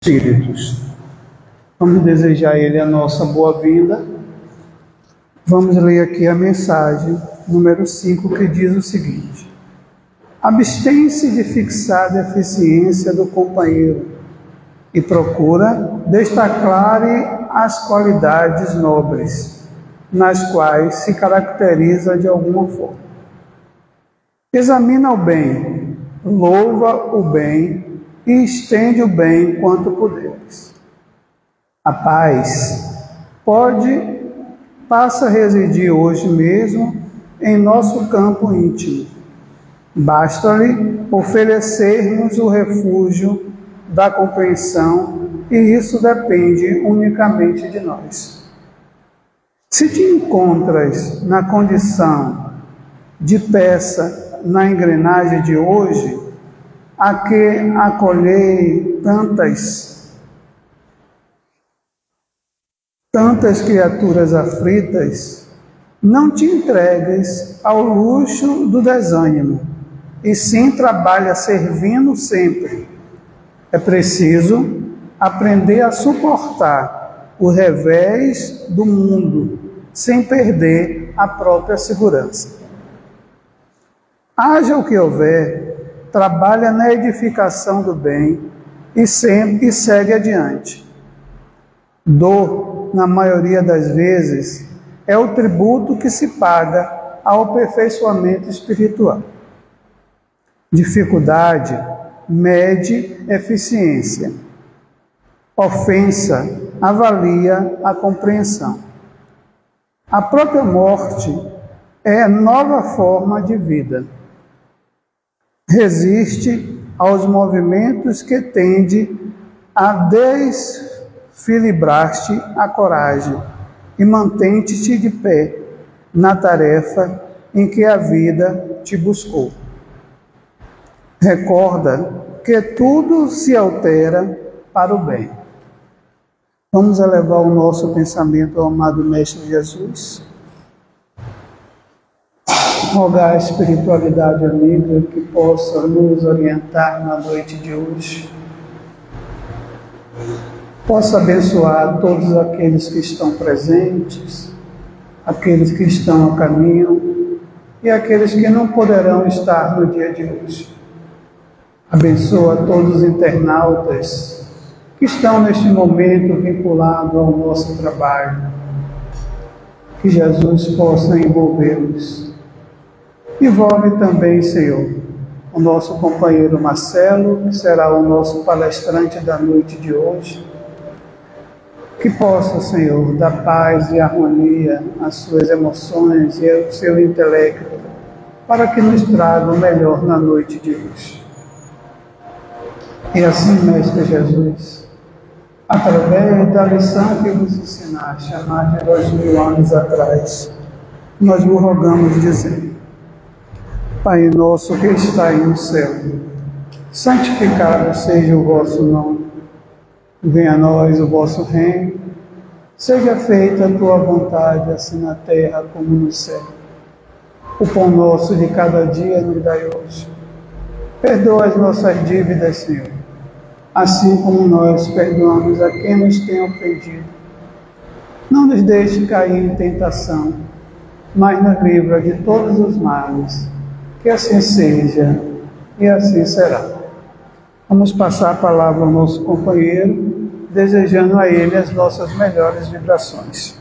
espíritos. Vamos desejar a ele a nossa boa-vinda. Vamos ler aqui a mensagem número 5, que diz o seguinte: abstém-se de fixar a deficiência do companheiro e procura destacar-lhe as qualidades nobres, nas quais se caracteriza de alguma forma. Examina o bem, louva o bem e estende o bem quanto puderes. A paz passa a residir hoje mesmo em nosso campo íntimo. Basta-lhe oferecermos o refúgio da compreensão, e isso depende unicamente de nós. Se te encontras na condição de peça na engrenagem de hoje, a que acolhei tantas criaturas aflitas, não te entregues ao luxo do desânimo, e sim trabalha servindo sempre. É preciso aprender a suportar o revés do mundo, sem perder a própria segurança. Haja o que houver, trabalha na edificação do bem e segue adiante. Dor, na maioria das vezes, é o tributo que se paga ao aperfeiçoamento espiritual. Dificuldade mede eficiência. Ofensa avalia a compreensão. A própria morte é nova forma de vida. Resiste aos movimentos que tende a desfilibrar-te a coragem e mantém-te de pé na tarefa em que a vida te buscou. Recorda que tudo se altera para o bem. Vamos elevar o nosso pensamento ao amado Mestre Jesus. Rogar a espiritualidade amiga que possa nos orientar na noite de hoje. Possa abençoar todos aqueles que estão presentes, aqueles que estão a caminho e aqueles que não poderão estar no dia de hoje. Abençoa todos os internautas que estão neste momento vinculados ao nosso trabalho. Que Jesus possa envolvê-los. Envolve também, Senhor, o nosso companheiro Marcelo, que será o nosso palestrante da noite de hoje. Que possa, Senhor, dar paz e harmonia às suas emoções e ao seu intelecto, para que nos traga o melhor na noite de hoje. E assim, Mestre Jesus, através da lição que vos ensinaste há mais de 2000 anos atrás, nós vos rogamos dizendo: Pai nosso que estais no céu, santificado seja o vosso nome. Venha a nós o vosso reino. Seja feita a tua vontade, assim na terra como no céu. O pão nosso de cada dia nos dai hoje. Perdoa as nossas dívidas, Senhor, assim como nós perdoamos a quem nos tem ofendido. Não nos deixe cair em tentação, mas nos livra de todos os males. Que assim seja e assim será. Vamos passar a palavra ao nosso companheiro, desejando a ele as nossas melhores vibrações.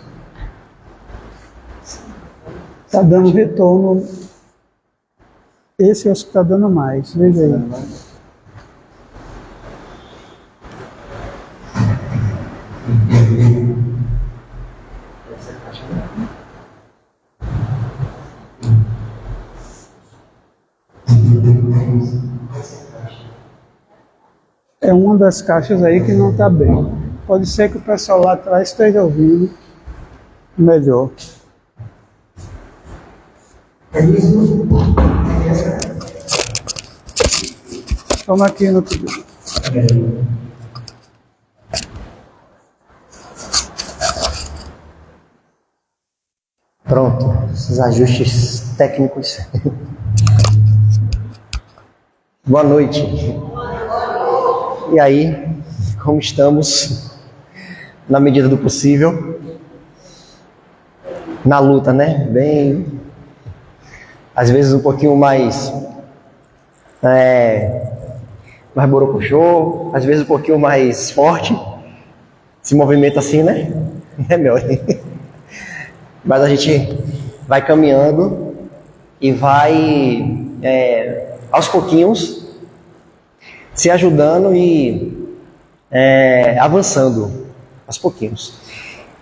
Está dando retorno. Esse acho que está dando mais. Veja aí. É uma das caixas aí que não está bem. Pode ser que o pessoal lá atrás esteja ouvindo melhor. Toma aqui no pedido. Pronto, esses ajustes técnicos. Boa noite. E aí, como estamos, na medida do possível, na luta, né? Bem, às vezes um pouquinho mais borocochô, às vezes um pouquinho mais forte, se movimenta assim, né? É melhor. Mas a gente vai caminhando e vai aos pouquinhos se ajudando e avançando aos pouquinhos.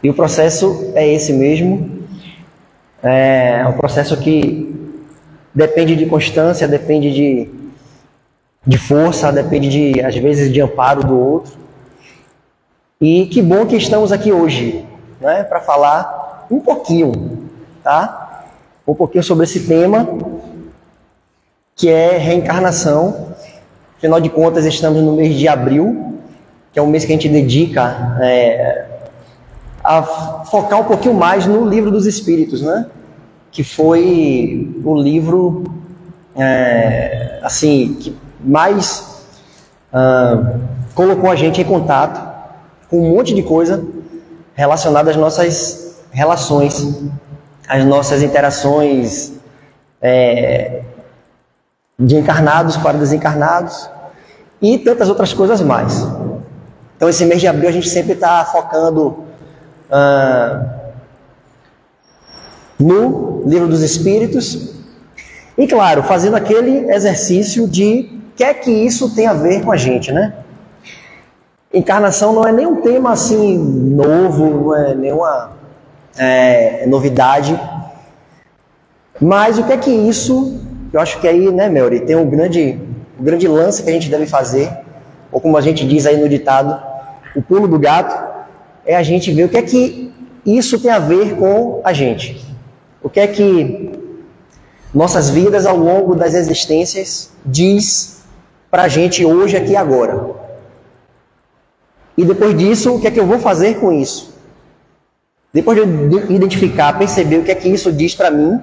E o processo é esse mesmo. É um processo que depende de constância, depende de força, depende às vezes de amparo do outro. E que bom que estamos aqui hoje, né, para falar um pouquinho, tá? Um pouquinho sobre esse tema, que é reencarnação. Afinal de contas, estamos no mês de abril, que é um mês que a gente dedica a focar um pouquinho mais no Livro dos Espíritos, né? Que foi o livro assim, que mais colocou a gente em contato com um monte de coisa relacionada às nossas relações, às nossas interações de encarnados para desencarnados e tantas outras coisas mais. Então, esse mês de abril a gente sempre está focando no Livro dos Espíritos e, claro, fazendo aquele exercício de o que é que isso tem a ver com a gente, né? Encarnação não é nem um tema assim novo, não é nenhuma novidade, mas o que é que isso, eu acho que aí, né, Melry, tem um grande lance que a gente deve fazer, ou como a gente diz aí no ditado, o pulo do gato, é a gente ver o que é que isso tem a ver com a gente. O que é que nossas vidas ao longo das existências diz pra gente hoje, aqui e agora. E depois disso, o que é que eu vou fazer com isso? Depois de identificar, perceber o que é que isso diz para mim,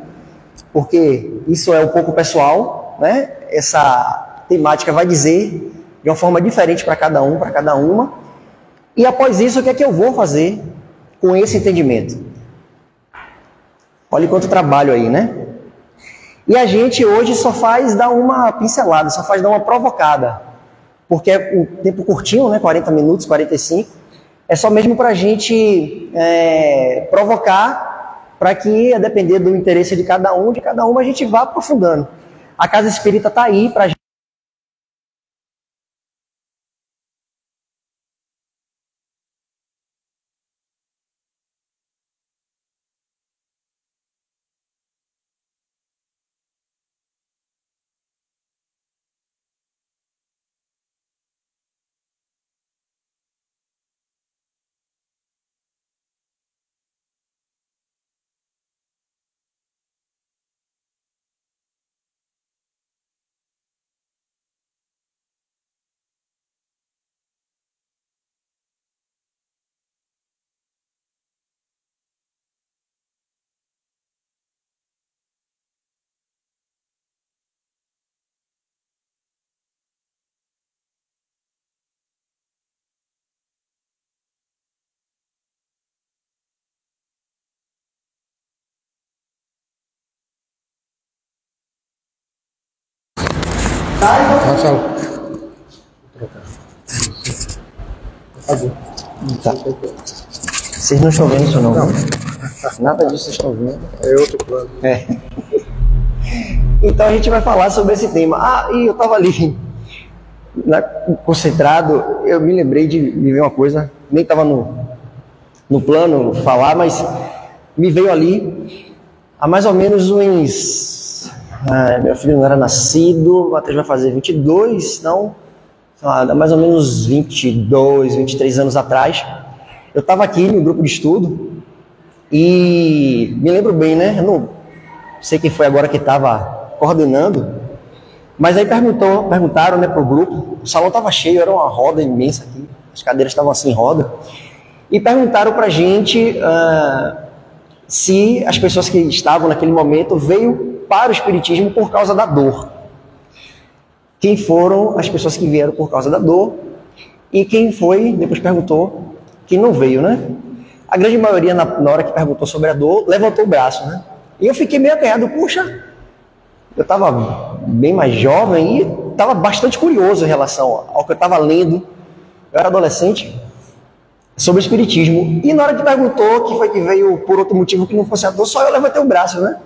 porque isso é um pouco pessoal, né? Essa temática vai dizer de uma forma diferente para cada um, para cada uma. E após isso, o que é que eu vou fazer com esse entendimento? Olha quanto trabalho aí, né? E a gente hoje só faz dar uma pincelada, só faz dar uma provocada. Porque é um tempo curtinho, né? 40 minutos, 45. É só mesmo para a gente provocar, para que, a depender do interesse de cada uma, a gente vá aprofundando. A Casa Espírita está aí para a gente. Tá. Vocês não estão vendo isso não? Nada disso vocês estão vendo. É outro plano. Então a gente vai falar sobre esse tema. E eu estava ali concentrado, eu me lembrei de ver uma coisa, nem estava no plano falar, mas me veio ali há mais ou menos uns... meu filho não era nascido, até vai fazer 22, não... há mais ou menos 22, 23 anos atrás, eu estava aqui no grupo de estudo e me lembro bem, né? Eu não sei quem foi agora que estava coordenando, mas aí perguntaram, né, para o grupo, o salão estava cheio, era uma roda imensa aqui, as cadeiras estavam assim em roda, e perguntaram para a gente se as pessoas que estavam naquele momento veio para o Espiritismo por causa da dor. Quem foram as pessoas que vieram por causa da dor? e quem foi, depois perguntou, quem não veio, né? A grande maioria, na hora que perguntou sobre a dor, levantou o braço, né? E eu fiquei meio acanhado, puxa, eu estava bem mais jovem e estava bastante curioso em relação ao que eu estava lendo. Eu era adolescente, sobre o espiritismo. E na hora que perguntou que foi que veio por outro motivo que não fosse a dor, só eu levantei o braço, né?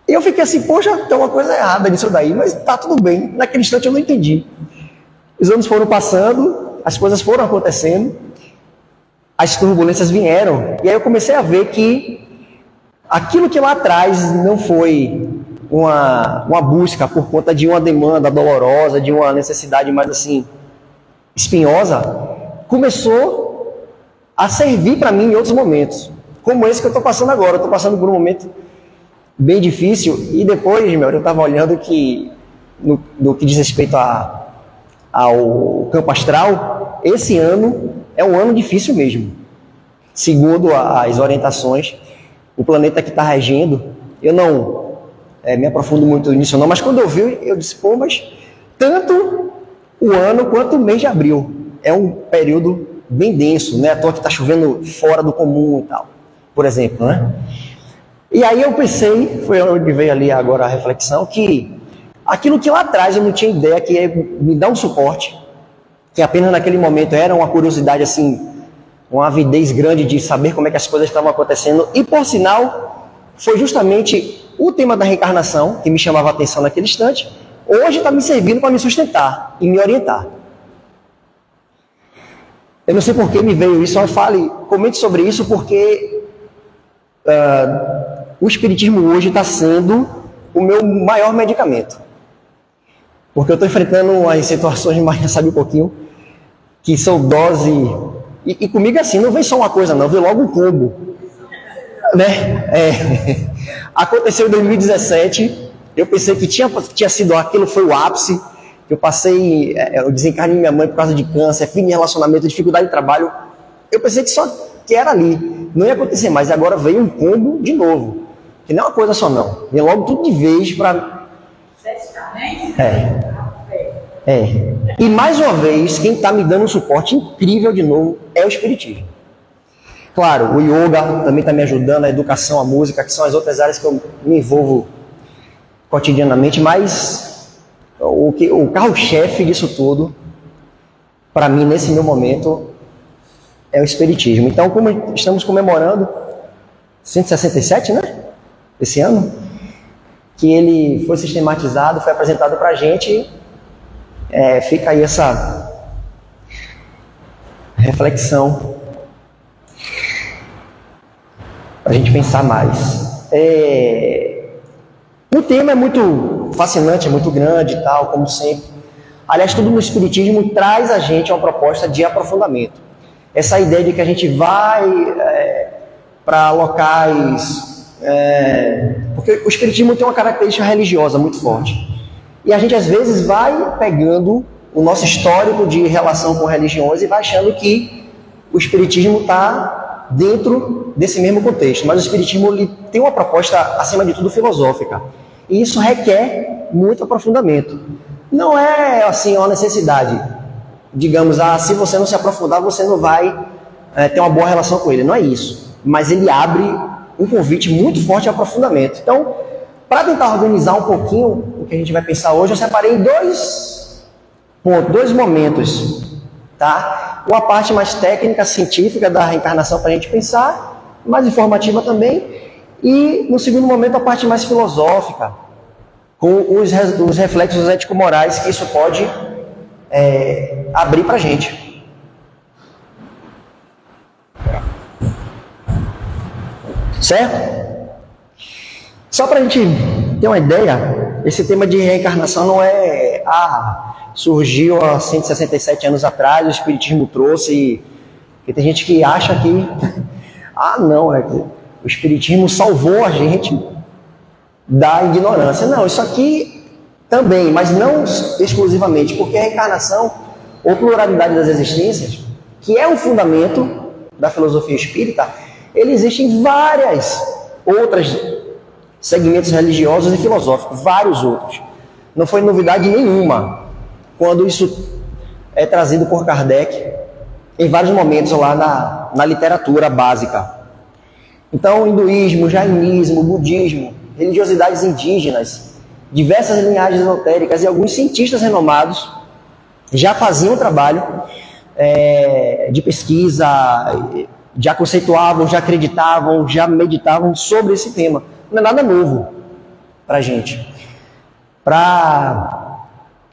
E eu fiquei assim, poxa, tem uma coisa errada nisso daí, mas tá tudo bem. Naquele instante eu não entendi. Os anos foram passando, as coisas foram acontecendo, as turbulências vieram, e aí eu comecei a ver que aquilo que lá atrás não foi uma busca por conta de uma demanda dolorosa, de uma necessidade mais assim, espinhosa, começou a servir para mim em outros momentos, como esse que eu estou passando agora. Eu estou passando por um momento bem difícil, e depois, eu estava olhando que, no que diz respeito ao campo astral, esse ano é um ano difícil mesmo. Segundo as orientações, o planeta que está regendo, eu não me aprofundo muito nisso não, mas quando eu vi, eu disse, pô, mas tanto o ano quanto o mês de abril é um período bem denso, né? À toa que está chovendo fora do comum e tal, por exemplo, né? E aí eu pensei, foi onde veio ali agora a reflexão, que aquilo que lá atrás eu não tinha ideia que ia me dar um suporte, que apenas naquele momento era uma curiosidade assim, uma avidez grande de saber como é que as coisas estavam acontecendo, e por sinal, foi justamente o tema da reencarnação que me chamava a atenção naquele instante, hoje está me servindo para me sustentar e me orientar. Eu não sei por que me veio isso, só comente sobre isso, porque o espiritismo hoje está sendo o meu maior medicamento. Porque eu estou enfrentando umas situações, mais sabe um pouquinho, que são dose... E comigo assim, não vem só uma coisa não, vem logo um combo. Né? Aconteceu em 2017, eu pensei que tinha sido aquilo, foi o ápice. Eu passei, eu desencarnei minha mãe por causa de câncer, fim de relacionamento, dificuldade de trabalho. Eu pensei que era ali, não ia acontecer mais. E agora veio um combo de novo. Que não é uma coisa só não. Vem logo tudo de vez para... E mais uma vez, quem está me dando um suporte incrível de novo é o espiritismo. Claro, o yoga também está me ajudando, a educação, a música, que são as outras áreas que eu me envolvo cotidianamente, mas o carro-chefe disso tudo, para mim, nesse meu momento, é o espiritismo. Então, como estamos comemorando 167, né? Esse ano, que ele foi sistematizado, foi apresentado para a gente, fica aí essa reflexão para a gente pensar mais. O tema é muito fascinante, é muito grande e tal, como sempre. Aliás, tudo no espiritismo traz a gente uma proposta de aprofundamento. Essa ideia de que a gente vai para locais... porque o espiritismo tem uma característica religiosa muito forte. E a gente às vezes vai pegando o nosso histórico de relação com religiões e vai achando que o espiritismo está dentro desse mesmo contexto. Mas o espiritismo ele tem uma proposta, acima de tudo, filosófica. E isso requer muito aprofundamento. Não é assim uma necessidade. Digamos, se você não se aprofundar, você não vai ter uma boa relação com ele. Não é isso. Mas ele abre um convite muito forte de aprofundamento. Então, para tentar organizar um pouquinho o que a gente vai pensar hoje, eu separei dois pontos, dois momentos, tá? Uma parte mais técnica, científica da reencarnação para a gente pensar, mais informativa também, e no segundo momento a parte mais filosófica, com os reflexos ético-morais que isso pode abrir para a gente. Certo? Só para a gente ter uma ideia, esse tema de reencarnação não é surgiu há 167 anos atrás, o espiritismo trouxe, e tem gente que acha que não, o espiritismo salvou a gente da ignorância. Não, isso aqui também, mas não exclusivamente, porque a reencarnação ou pluralidade das existências, que é um fundamento da filosofia espírita, ele existe em várias outras segmentos religiosos e filosóficos, vários outros. Não foi novidade nenhuma quando isso é trazido por Kardec em vários momentos lá na literatura básica. Então, hinduísmo, jainismo, budismo, religiosidades indígenas, diversas linhagens esotéricas e alguns cientistas renomados já faziam um trabalho de pesquisa, já conceituavam, já acreditavam, já meditavam sobre esse tema. Não é nada novo para a gente. Para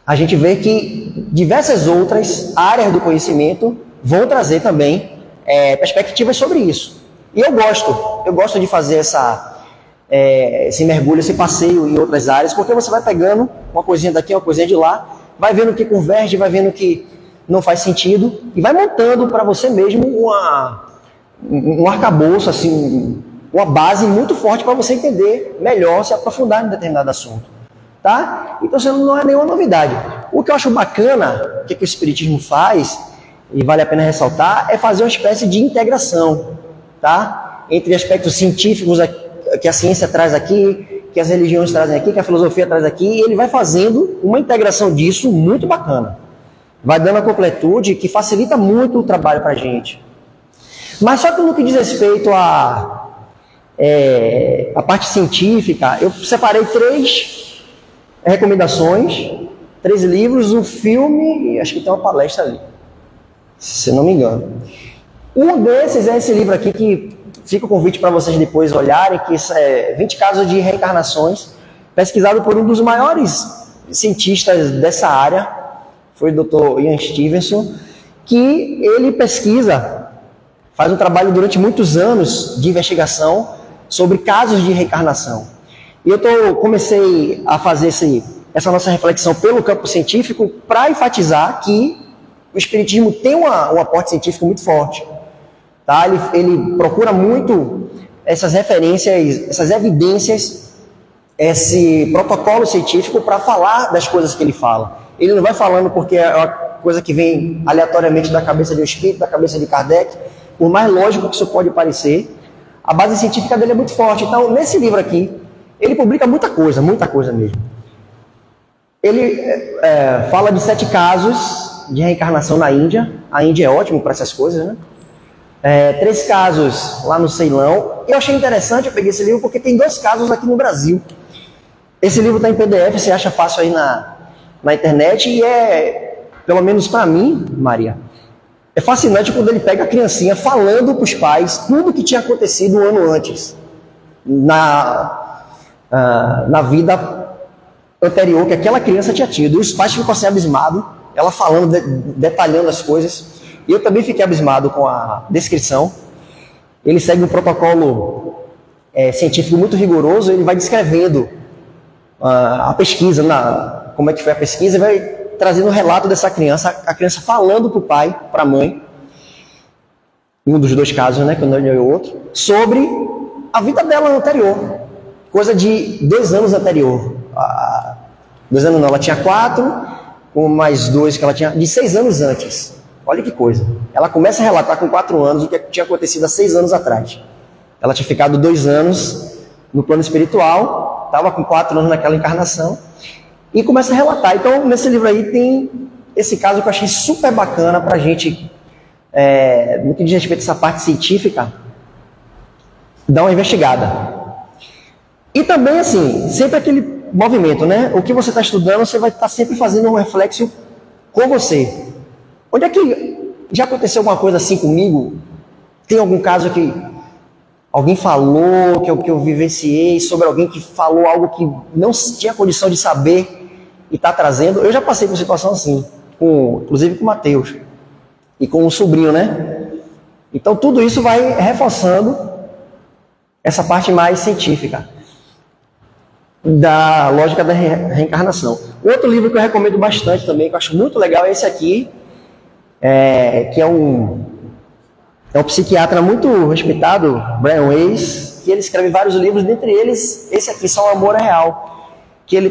a gente ver que diversas outras áreas do conhecimento vão trazer também perspectivas sobre isso. E eu gosto de fazer esse mergulho, esse passeio em outras áreas, porque você vai pegando uma coisinha daqui, uma coisinha de lá, vai vendo o que converge, vai vendo o que não faz sentido, e vai montando para você mesmo um arcabouço, assim, uma base muito forte para você entender melhor, se aprofundar em determinado assunto. Tá? Então isso não é nenhuma novidade. O que eu acho bacana, o que o Espiritismo faz, e vale a pena ressaltar, é fazer uma espécie de integração, tá? Entre aspectos científicos que a ciência traz aqui, que as religiões trazem aqui, que a filosofia traz aqui, e ele vai fazendo uma integração disso muito bacana. Vai dando a completude que facilita muito o trabalho para a gente. Mas só que no que diz respeito à parte científica, eu separei 3 recomendações, 3 livros, um filme e acho que tem uma palestra ali, se não me engano. Um desses é esse livro aqui, que fica o convite para vocês depois olharem, que é 20 casos de reencarnações, pesquisado por um dos maiores cientistas dessa área, foi o Dr. Ian Stevenson, que ele pesquisa, faz um trabalho durante muitos anos de investigação sobre casos de reencarnação. E eu comecei a fazer essa nossa reflexão pelo campo científico para enfatizar que o Espiritismo tem um aporte científico muito forte. Tá? Ele procura muito essas referências, essas evidências, esse protocolo científico para falar das coisas que ele fala. Ele não vai falando porque é uma coisa que vem aleatoriamente da cabeça de um espírito, da cabeça de Kardec, por mais lógico que isso pode parecer, a base científica dele é muito forte. Então, nesse livro aqui, ele publica muita coisa mesmo. Ele fala de 7 casos de reencarnação na Índia. A Índia é ótimo para essas coisas, né? 3 casos lá no Ceilão. Eu achei interessante, eu peguei esse livro porque tem 2 casos aqui no Brasil. Esse livro está em PDF, você acha fácil aí na internet, e pelo menos para mim, Maria, é fascinante quando ele pega a criancinha falando para os pais tudo que tinha acontecido um ano antes, na vida anterior que aquela criança tinha tido. E os pais ficam assim abismados, ela falando, detalhando as coisas. E eu também fiquei abismado com a descrição. Ele segue um protocolo científico muito rigoroso, ele vai descrevendo a pesquisa, como é que foi a pesquisa, e vai trazendo o relato dessa criança, a criança falando para o pai, para a mãe, em um dos 2 casos, né, que eu não olhei o outro, sobre a vida dela anterior, coisa de 2 anos anterior. 2 anos não, ela tinha 4, com mais 2 que ela tinha, de 6 anos antes. Olha que coisa. Ela começa a relatar com 4 anos o que tinha acontecido há 6 anos atrás. Ela tinha ficado 2 anos no plano espiritual, estava com 4 anos naquela encarnação, e começa a relatar. Então, nesse livro aí tem esse caso que eu achei super bacana para a gente, no que diz respeito a essa parte científica, dar uma investigada. E também, assim, sempre aquele movimento, né? O que você está estudando, você vai estar sempre fazendo um reflexo com você. Onde é que já aconteceu alguma coisa assim comigo? Tem algum caso que alguém falou, que eu vivenciei, sobre alguém que falou algo que não tinha condição de saber e está trazendo? Eu já passei por situação assim, inclusive com o Mateus e com o sobrinho, né? Então tudo isso vai reforçando essa parte mais científica da lógica da reencarnação. Outro livro que eu recomendo bastante também, que eu acho muito legal, é esse aqui, que é um psiquiatra muito respeitado, Brian Weiss, que ele escreve vários livros, dentre eles esse aqui, Só o Amor é Real, que ele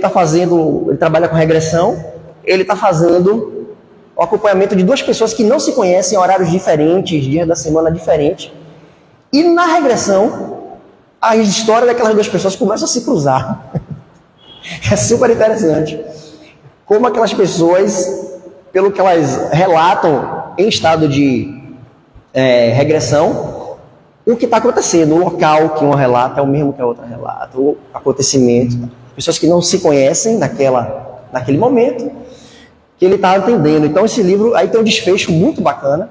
trabalha com regressão, ele está fazendo o acompanhamento de 2 pessoas que não se conhecem, em horários diferentes, dias da semana diferentes, e na regressão a história daquelas 2 pessoas começa a se cruzar. É super interessante como aquelas pessoas pelo que elas relatam em estado de regressão, o que está acontecendo, o local que uma relata é o mesmo que a outra relata, o acontecimento, pessoas que não se conhecem naquele momento, que ele está entendendo. Então esse livro aí tem um desfecho muito bacana,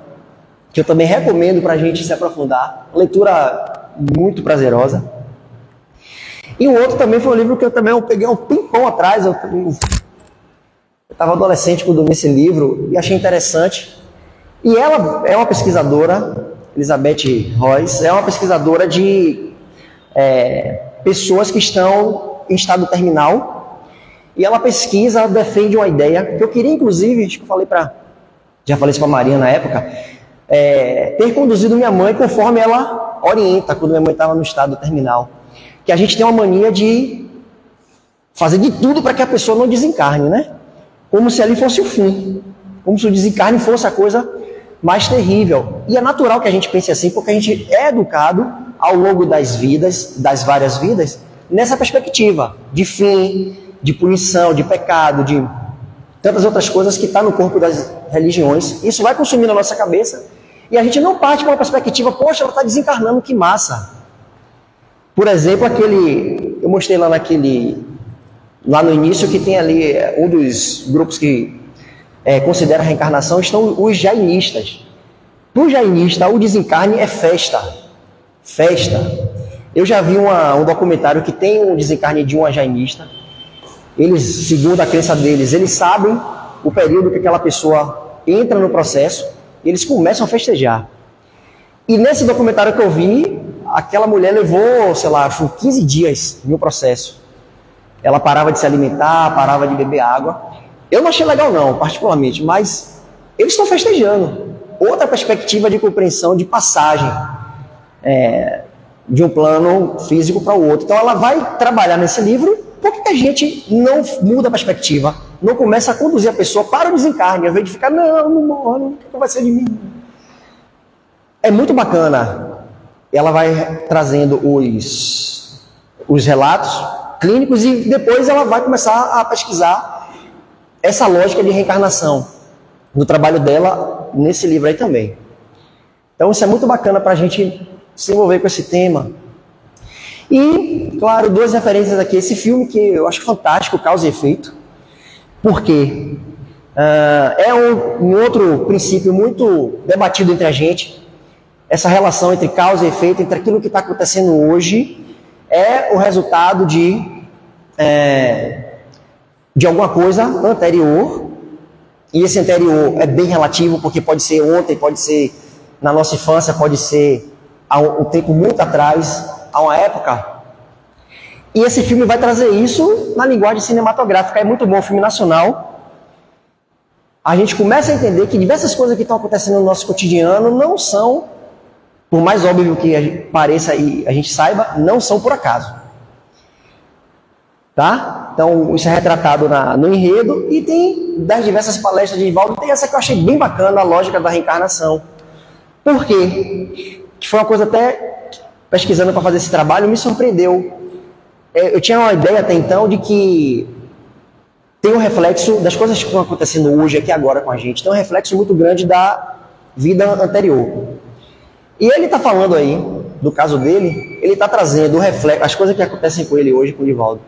que eu também recomendo para a gente se aprofundar, leitura muito prazerosa. E o outro também foi um livro que eu peguei um tempão atrás, eu estava adolescente quando li esse livro e achei interessante. E ela é uma pesquisadora, Elizabeth Royce, é uma pesquisadora de pessoas que estão em estado terminal. E ela pesquisa, ela defende uma ideia que eu queria, inclusive, acho que já falei isso para a Maria na época, ter conduzido minha mãe conforme ela orienta, quando minha mãe estava no estado terminal. Que a gente tem uma mania de fazer de tudo para que a pessoa não desencarne, né? Como se ali fosse o fim. Como se o desencarne fosse a coisa mais terrível. E é natural que a gente pense assim, porque a gente é educado ao longo das vidas, das várias vidas, nessa perspectiva de fim, de punição, de pecado, de tantas outras coisas que está no corpo das religiões. Isso vai consumindo a nossa cabeça e a gente não parte para uma perspectiva, poxa, ela está desencarnando, que massa. Por exemplo, eu mostrei lá no início, que tem ali um dos grupos que considera a reencarnação, estão os jainistas. Para o jainista, o desencarne é festa. Festa. Eu já vi um documentário que tem um desencarne de uma jainista. Eles, segundo a crença deles, eles sabem o período que aquela pessoa entra no processo e eles começam a festejar. E nesse documentário que eu vi, aquela mulher levou, sei lá, 15 dias no processo. Ela parava de se alimentar, parava de beber água. Eu não achei legal não, particularmente, mas eles estão festejando. Outra perspectiva de compreensão, de passagem de um plano físico para o outro. Então ela vai trabalhar nesse livro. Por que a gente não muda a perspectiva? Não começa a conduzir a pessoa para o desencarne, ao invés de ficar, não morro, o que vai ser de mim? É muito bacana. Ela vai trazendo os relatos clínicos e depois ela vai começar a pesquisar essa lógica de reencarnação no trabalho dela nesse livro aí também. Então isso é muito bacana para a gente se envolver com esse tema. E, claro, duas referências aqui. Esse filme que eu acho fantástico, Causa e Efeito. Por quê? É um outro princípio muito debatido entre a gente. Essa relação entre causa e efeito, entre aquilo que está acontecendo hoje, é o resultado de alguma coisa anterior. E esse anterior é bem relativo, porque pode ser ontem, pode ser na nossa infância, pode ser há um tempo muito atrás, há uma época. E esse filme vai trazer isso na linguagem cinematográfica. É muito bom, o filme nacional. A gente começa a entender que diversas coisas que estão acontecendo no nosso cotidiano não são, por mais óbvio que pareça e a gente saiba, não são por acaso. Tá? Então, isso é retratado no enredo e tem das diversas palestras de Divaldo. Tem essa que eu achei bem bacana, a lógica da reencarnação. Por quê? Que foi uma coisa até, pesquisando para fazer esse trabalho, me surpreendeu. Eu tinha uma ideia até então de que tem um reflexo das coisas que estão acontecendo hoje, aqui agora com a gente, tem um reflexo muito grande da vida anterior. E ele está falando aí, do caso dele, ele está trazendo o reflexo, as coisas que acontecem com ele hoje, com o Divaldo,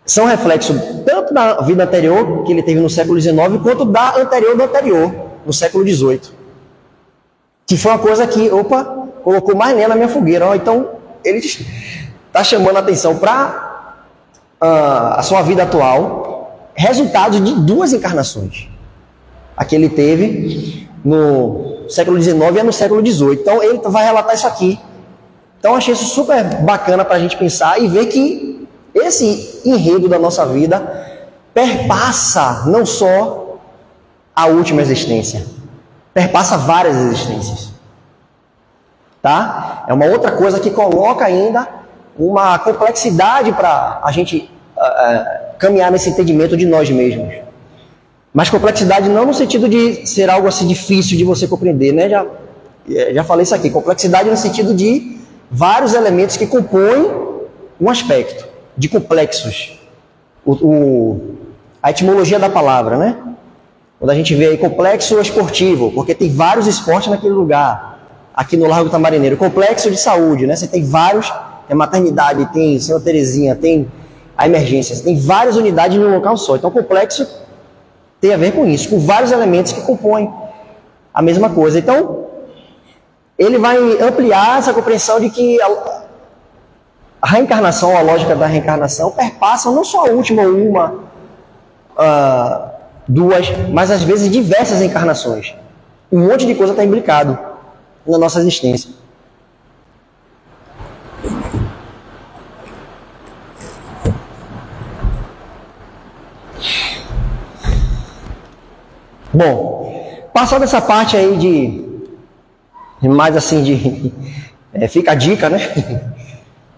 são reflexo tanto da vida anterior, que ele teve no século XIX, quanto da anterior do anterior, no século XVIII. Que foi uma coisa que, colocou mais lenha na minha fogueira. Então, ele está chamando a atenção para a sua vida atual, resultado de duas encarnações. A que ele teve no século XIX e no século XVIII. Então, ele vai relatar isso aqui. Então, eu achei isso super bacana para a gente pensar e ver que esse enredo da nossa vida perpassa não só a última existência, perpassa várias existências. Tá? É uma outra coisa que coloca ainda uma complexidade para a gente caminhar nesse entendimento de nós mesmos. Mas complexidade não no sentido de ser algo assim difícil de você compreender, né? Já falei isso aqui. Complexidade no sentido de vários elementos que compõem um aspecto, de complexos. A etimologia da palavra, né? Quando a gente vê aí complexo esportivo, porque tem vários esportes naquele lugar, aqui no Largo Tamarineiro. Complexo de saúde, né? Você tem vários, tem maternidade, tem Santa Terezinha, tem a emergência, você tem várias unidades em um local só. Então, complexo tem a ver com isso, com vários elementos que compõem a mesma coisa. Então, ele vai ampliar essa compreensão de que a reencarnação, a lógica da reencarnação, perpassa não só a última, duas, mas às vezes diversas encarnações. Um monte de coisa está implicado na nossa existência. Bom, passando essa parte aí de mais assim fica a dica, né?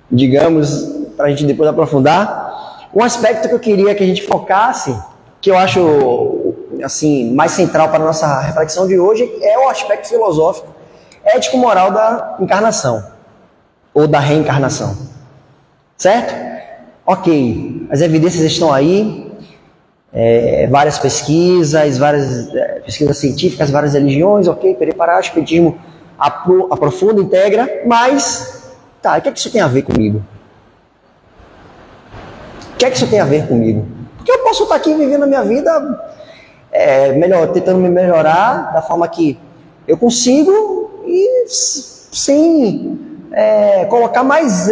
Digamos, para a gente depois aprofundar. Um aspecto que eu queria que a gente focasse, que eu acho assim mais central para a nossa reflexão de hoje, é o aspecto filosófico, ético-moral da encarnação, ou da reencarnação. Certo? Ok, as evidências estão aí, várias pesquisas, pesquisas científicas, várias religiões, ok, Peripará, Espiritismo aprofunda, integra, mas, tá, o que é que isso tem a ver comigo? O que é que isso tem a ver comigo? Porque eu posso estar aqui vivendo a minha vida tentando me melhorar da forma que eu consigo e sem colocar mais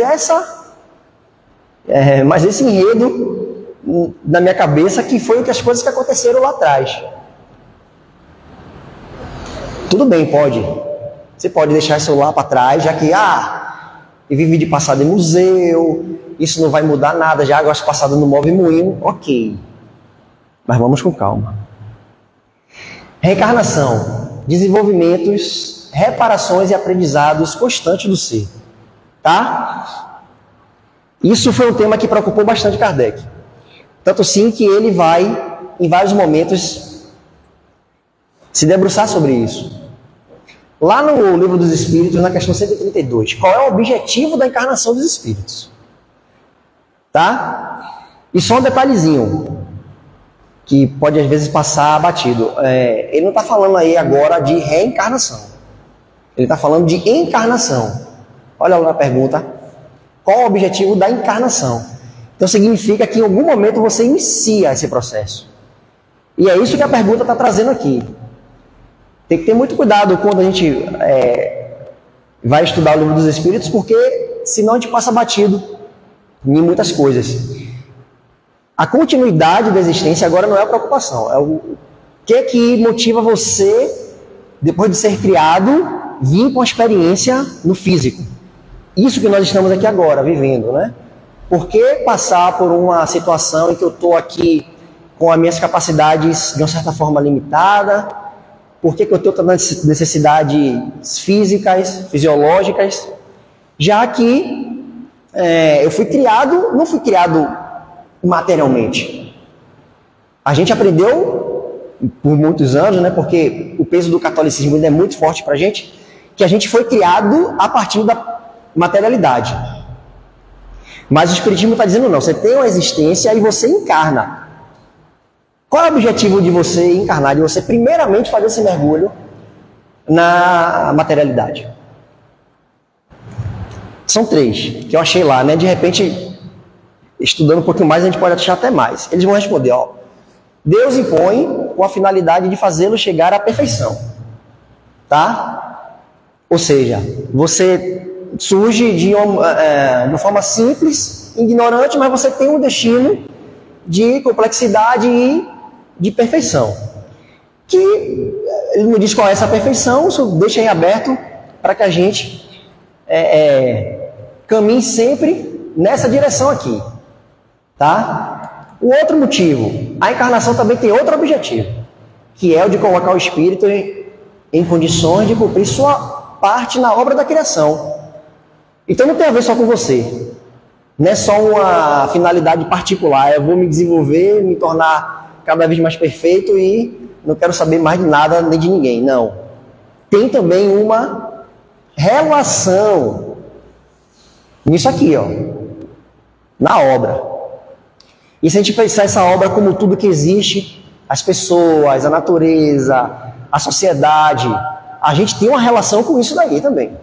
esse enredo na minha cabeça, que foi as coisas que aconteceram lá atrás. Tudo bem, pode. Você pode deixar isso lá para trás, já que eu vivi de passado em museu, isso não vai mudar nada, já águas passadas não move moinho, ok. Mas vamos com calma. Reencarnação, desenvolvimentos, reparações e aprendizados constantes do ser. Tá? Isso foi um tema que preocupou bastante Kardec. Tanto sim que ele vai, em vários momentos, se debruçar sobre isso. Lá no Livro dos Espíritos, na questão 132, qual é o objetivo da encarnação dos espíritos? Tá? E só um detalhezinho, que pode às vezes passar batido. Ele não está falando aí agora de reencarnação. Ele está falando de encarnação. Olha lá na pergunta. Qual o objetivo da encarnação? Então significa que em algum momento você inicia esse processo. E é isso que a pergunta está trazendo aqui. Tem que ter muito cuidado quando a gente vai estudar o Livro dos Espíritos, porque senão a gente passa batido em muitas coisas. A continuidade da existência agora não é a preocupação. É o que motiva você, depois de ser criado, vir com a experiência no físico. Isso que nós estamos aqui agora, vivendo, né? Por que passar por uma situação em que eu estou aqui com as minhas capacidades de uma certa forma limitada? Por que eu tenho tantas necessidades físicas, fisiológicas? Já que eu fui criado, não fui criado materialmente. A gente aprendeu por muitos anos, né? Porque o peso do catolicismo ainda é muito forte para a gente, que a gente foi criado a partir da materialidade. Mas o Espiritismo está dizendo não, você tem uma existência e você encarna. Qual é o objetivo de você encarnar? De você primeiramente fazer esse mergulho na materialidade. São 3 que eu achei lá, né? De repente, estudando um pouquinho mais, a gente pode achar até mais. Eles vão responder, Deus impõe com a finalidade de fazê-lo chegar à perfeição. Tá? Ou seja, você surge de uma forma simples, ignorante, mas você tem um destino de complexidade e de perfeição. Que ele não diz qual é essa perfeição, só deixa em aberto para que a gente caminhe sempre nessa direção aqui. Tá? O outro motivo, a encarnação também tem outro objetivo, que é o de colocar o espírito em condições de cumprir sua parte na obra da criação. Então não tem a ver só com você. Não é só uma finalidade particular. Eu vou me desenvolver, me tornar cada vez mais perfeito e não quero saber mais de nada nem de ninguém. Não. Tem também uma relação nisso aqui, na obra. E se a gente pensar essa obra como tudo que existe, as pessoas, a natureza, a sociedade. A gente tem uma relação com isso daí também.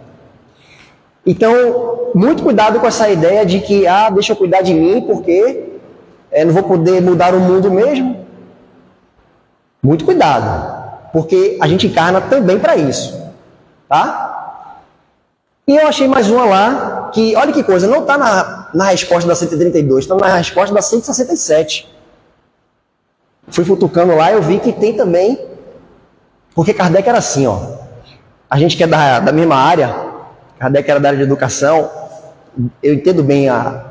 Então, muito cuidado com essa ideia de que, deixa eu cuidar de mim porque não vou poder mudar o mundo mesmo. Muito cuidado, porque a gente encarna também para isso, tá? E eu achei mais uma lá, que, olha que coisa, não está na resposta da 132, está na resposta da 167. Fui futucando lá, eu vi que tem também, porque Kardec era assim, ó. A gente que é da mesma área, Kardec era da área de educação, eu entendo bem a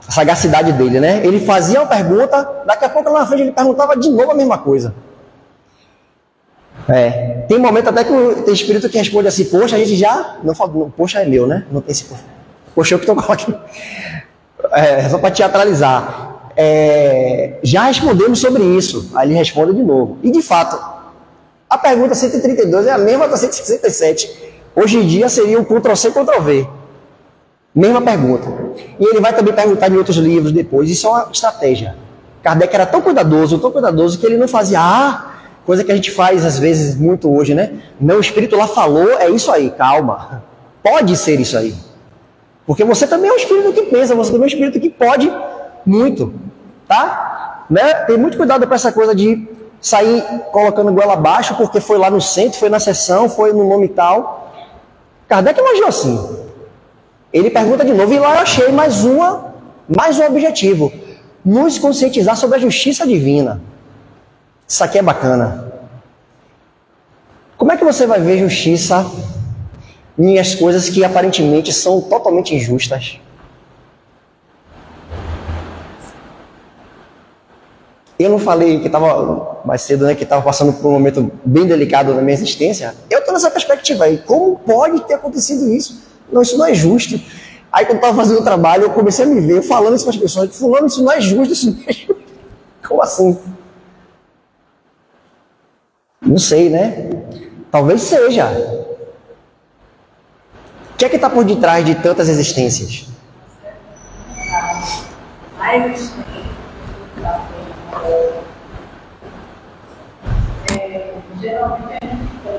sagacidade dele, né? Ele fazia uma pergunta, daqui a pouco lá na frente ele perguntava de novo a mesma coisa. Tem momento até que tem espírito que responde assim, poxa, a gente já... Não fala, poxa é meu, né? Não tem esse poxa. Poxa, eu que estou colocando. Só para teatralizar. Já respondemos sobre isso. Aí ele responde de novo. E de fato, a pergunta 132 é a mesma da 167. Hoje em dia seria um Ctrl-C, Ctrl-V. Mesma pergunta. E ele vai também perguntar em outros livros depois. Isso é uma estratégia. Kardec era tão cuidadoso, que ele não fazia coisa que a gente faz às vezes muito hoje, né? Não, o Espírito lá falou, é isso aí, calma. Pode ser isso aí. Porque você também é um espírito que pensa, você também é um espírito que pode muito. Tá? Né? Tem muito cuidado com essa coisa de sair colocando goela abaixo porque foi lá no centro, foi na sessão, foi no nome tal. Kardec imaginou assim. Ele pergunta de novo, e lá eu achei mais um objetivo. Nos conscientizar sobre a justiça divina. Isso aqui é bacana. Como é que você vai ver justiça em as coisas que aparentemente são totalmente injustas? Eu não falei que estava mais cedo, né, que estava passando por um momento bem delicado na minha existência? Eu estou nessa perspectiva aí. Como pode ter acontecido isso? Não, isso não é justo. Aí quando eu estava fazendo o trabalho, eu comecei a me ver falando isso para as pessoas. Fulano, isso não é justo, isso não é justo. Como assim? Não sei, né? Talvez seja. O que é que está por detrás de tantas existências? Geralmente a gente tem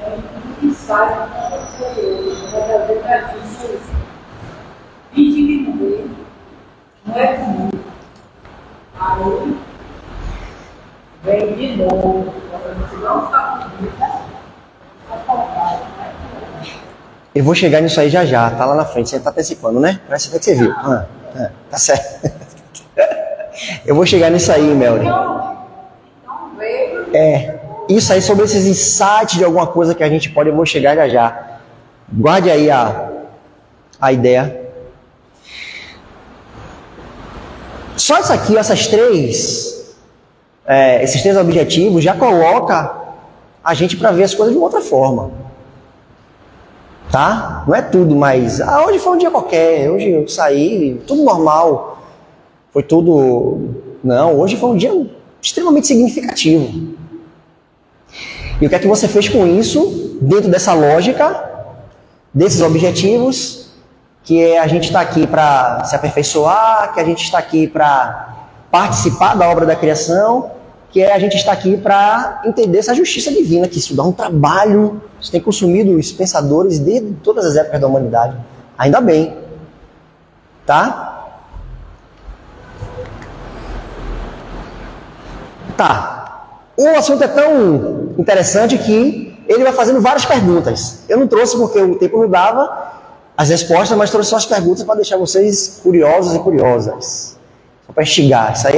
um ensaio para fazer para isso. E diminuir não é comum. Aí vem de novo, quando a gente não está comida, eu vou chegar nisso aí já, tá lá na frente, você tá antecipando, né? Parece até que você viu. Tá certo. Eu vou chegar nisso aí, Melry. Isso aí sobre esses insights de alguma coisa que a gente pode, eu vou chegar já. Guarde aí a ideia. Só isso aqui, esses três objetivos já coloca a gente para ver as coisas de uma outra forma. Tá? Não é tudo, mas hoje foi um dia qualquer, hoje eu saí, tudo normal. Foi tudo... Não, hoje foi um dia extremamente significativo. E o que é que você fez com isso, dentro dessa lógica, desses objetivos, que é a gente está aqui para se aperfeiçoar, que a gente está aqui para participar da obra da criação, que é a gente está aqui para entender essa justiça divina, que isso dá um trabalho, isso tem consumido os pensadores desde todas as épocas da humanidade. Ainda bem. Tá? Tá. O assunto é tão interessante que ele vai fazendo várias perguntas. Eu não trouxe porque o tempo não dava as respostas, mas trouxe só as perguntas para deixar vocês curiosos e curiosas. Só para instigar. Isso aí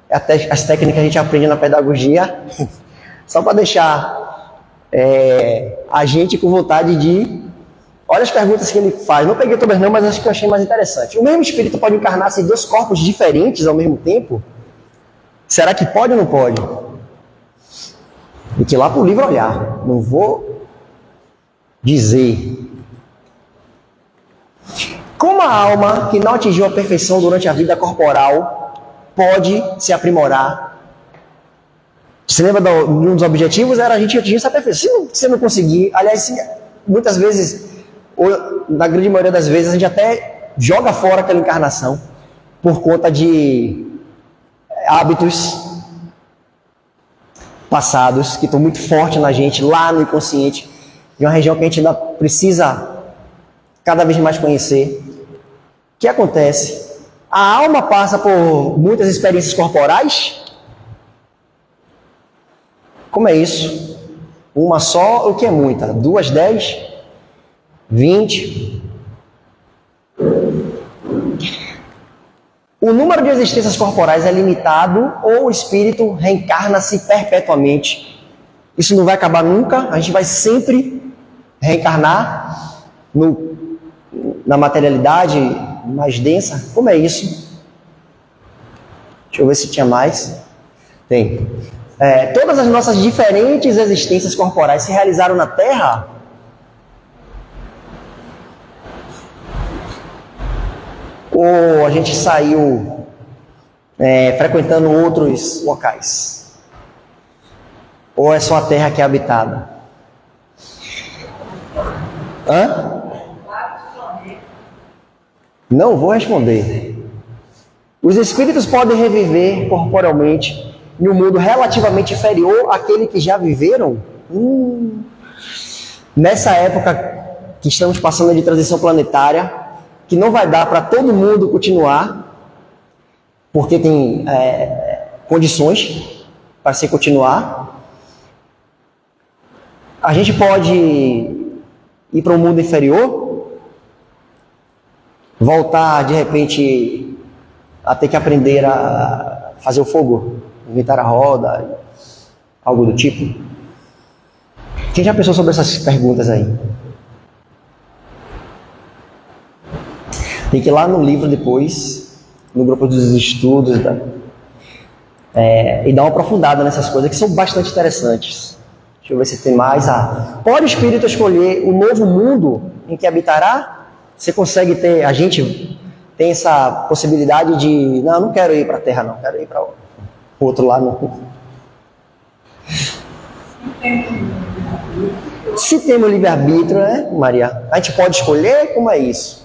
as técnicas que a gente aprende na pedagogia, só para deixar a gente com vontade de... Olha as perguntas que ele faz. Não peguei todas não, mas acho que eu achei mais interessante. O mesmo espírito pode encarnar-se em dois corpos diferentes ao mesmo tempo? Será que pode ou não pode? Tem que ir lá para o livro olhar. Não vou dizer. Como a alma que não atingiu a perfeição durante a vida corporal pode se aprimorar? Você lembra de um dos objetivos? Era a gente atingir essa perfeição. Se você não conseguir, aliás, muitas vezes, ou na grande maioria das vezes, a gente até joga fora aquela encarnação por conta de hábitos passados que estão muito fortes na gente, lá no inconsciente, de uma região que a gente ainda precisa cada vez mais conhecer. O que acontece? A alma passa por muitas experiências corporais. Como é isso? Uma só, o que é muita? 2, 10, 20. O número de existências corporais é limitado ou o espírito reencarna-se perpetuamente. Isso não vai acabar nunca, a gente vai sempre reencarnar na materialidade mais densa. Como é isso? Deixa eu ver se tinha mais. Tem. Todas as nossas diferentes existências corporais se realizaram na Terra. Ou a gente saiu frequentando outros locais? Ou é só a Terra que é habitada? Hã? Não vou responder. Os espíritos podem reviver corporalmente em um mundo relativamente inferior àquele que já viveram? Nessa época que estamos passando de transição planetária, que não vai dar para todo mundo continuar, porque tem condições para se continuar. A gente pode ir para um mundo inferior, voltar de repente a ter que aprender a fazer o fogo, inventar a roda, algo do tipo. Quem já pensou sobre essas perguntas aí? Tem que ir lá no livro depois, no grupo dos estudos, e dar uma aprofundada nessas coisas que são bastante interessantes. Deixa eu ver se tem mais. Pode o espírito escolher o novo mundo em que habitará? Você consegue ter, a gente tem essa possibilidade de, não quero ir para a Terra não, quero ir para o outro lado. Se temos livre-arbítrio, né, Maria? A gente pode escolher? Como é isso?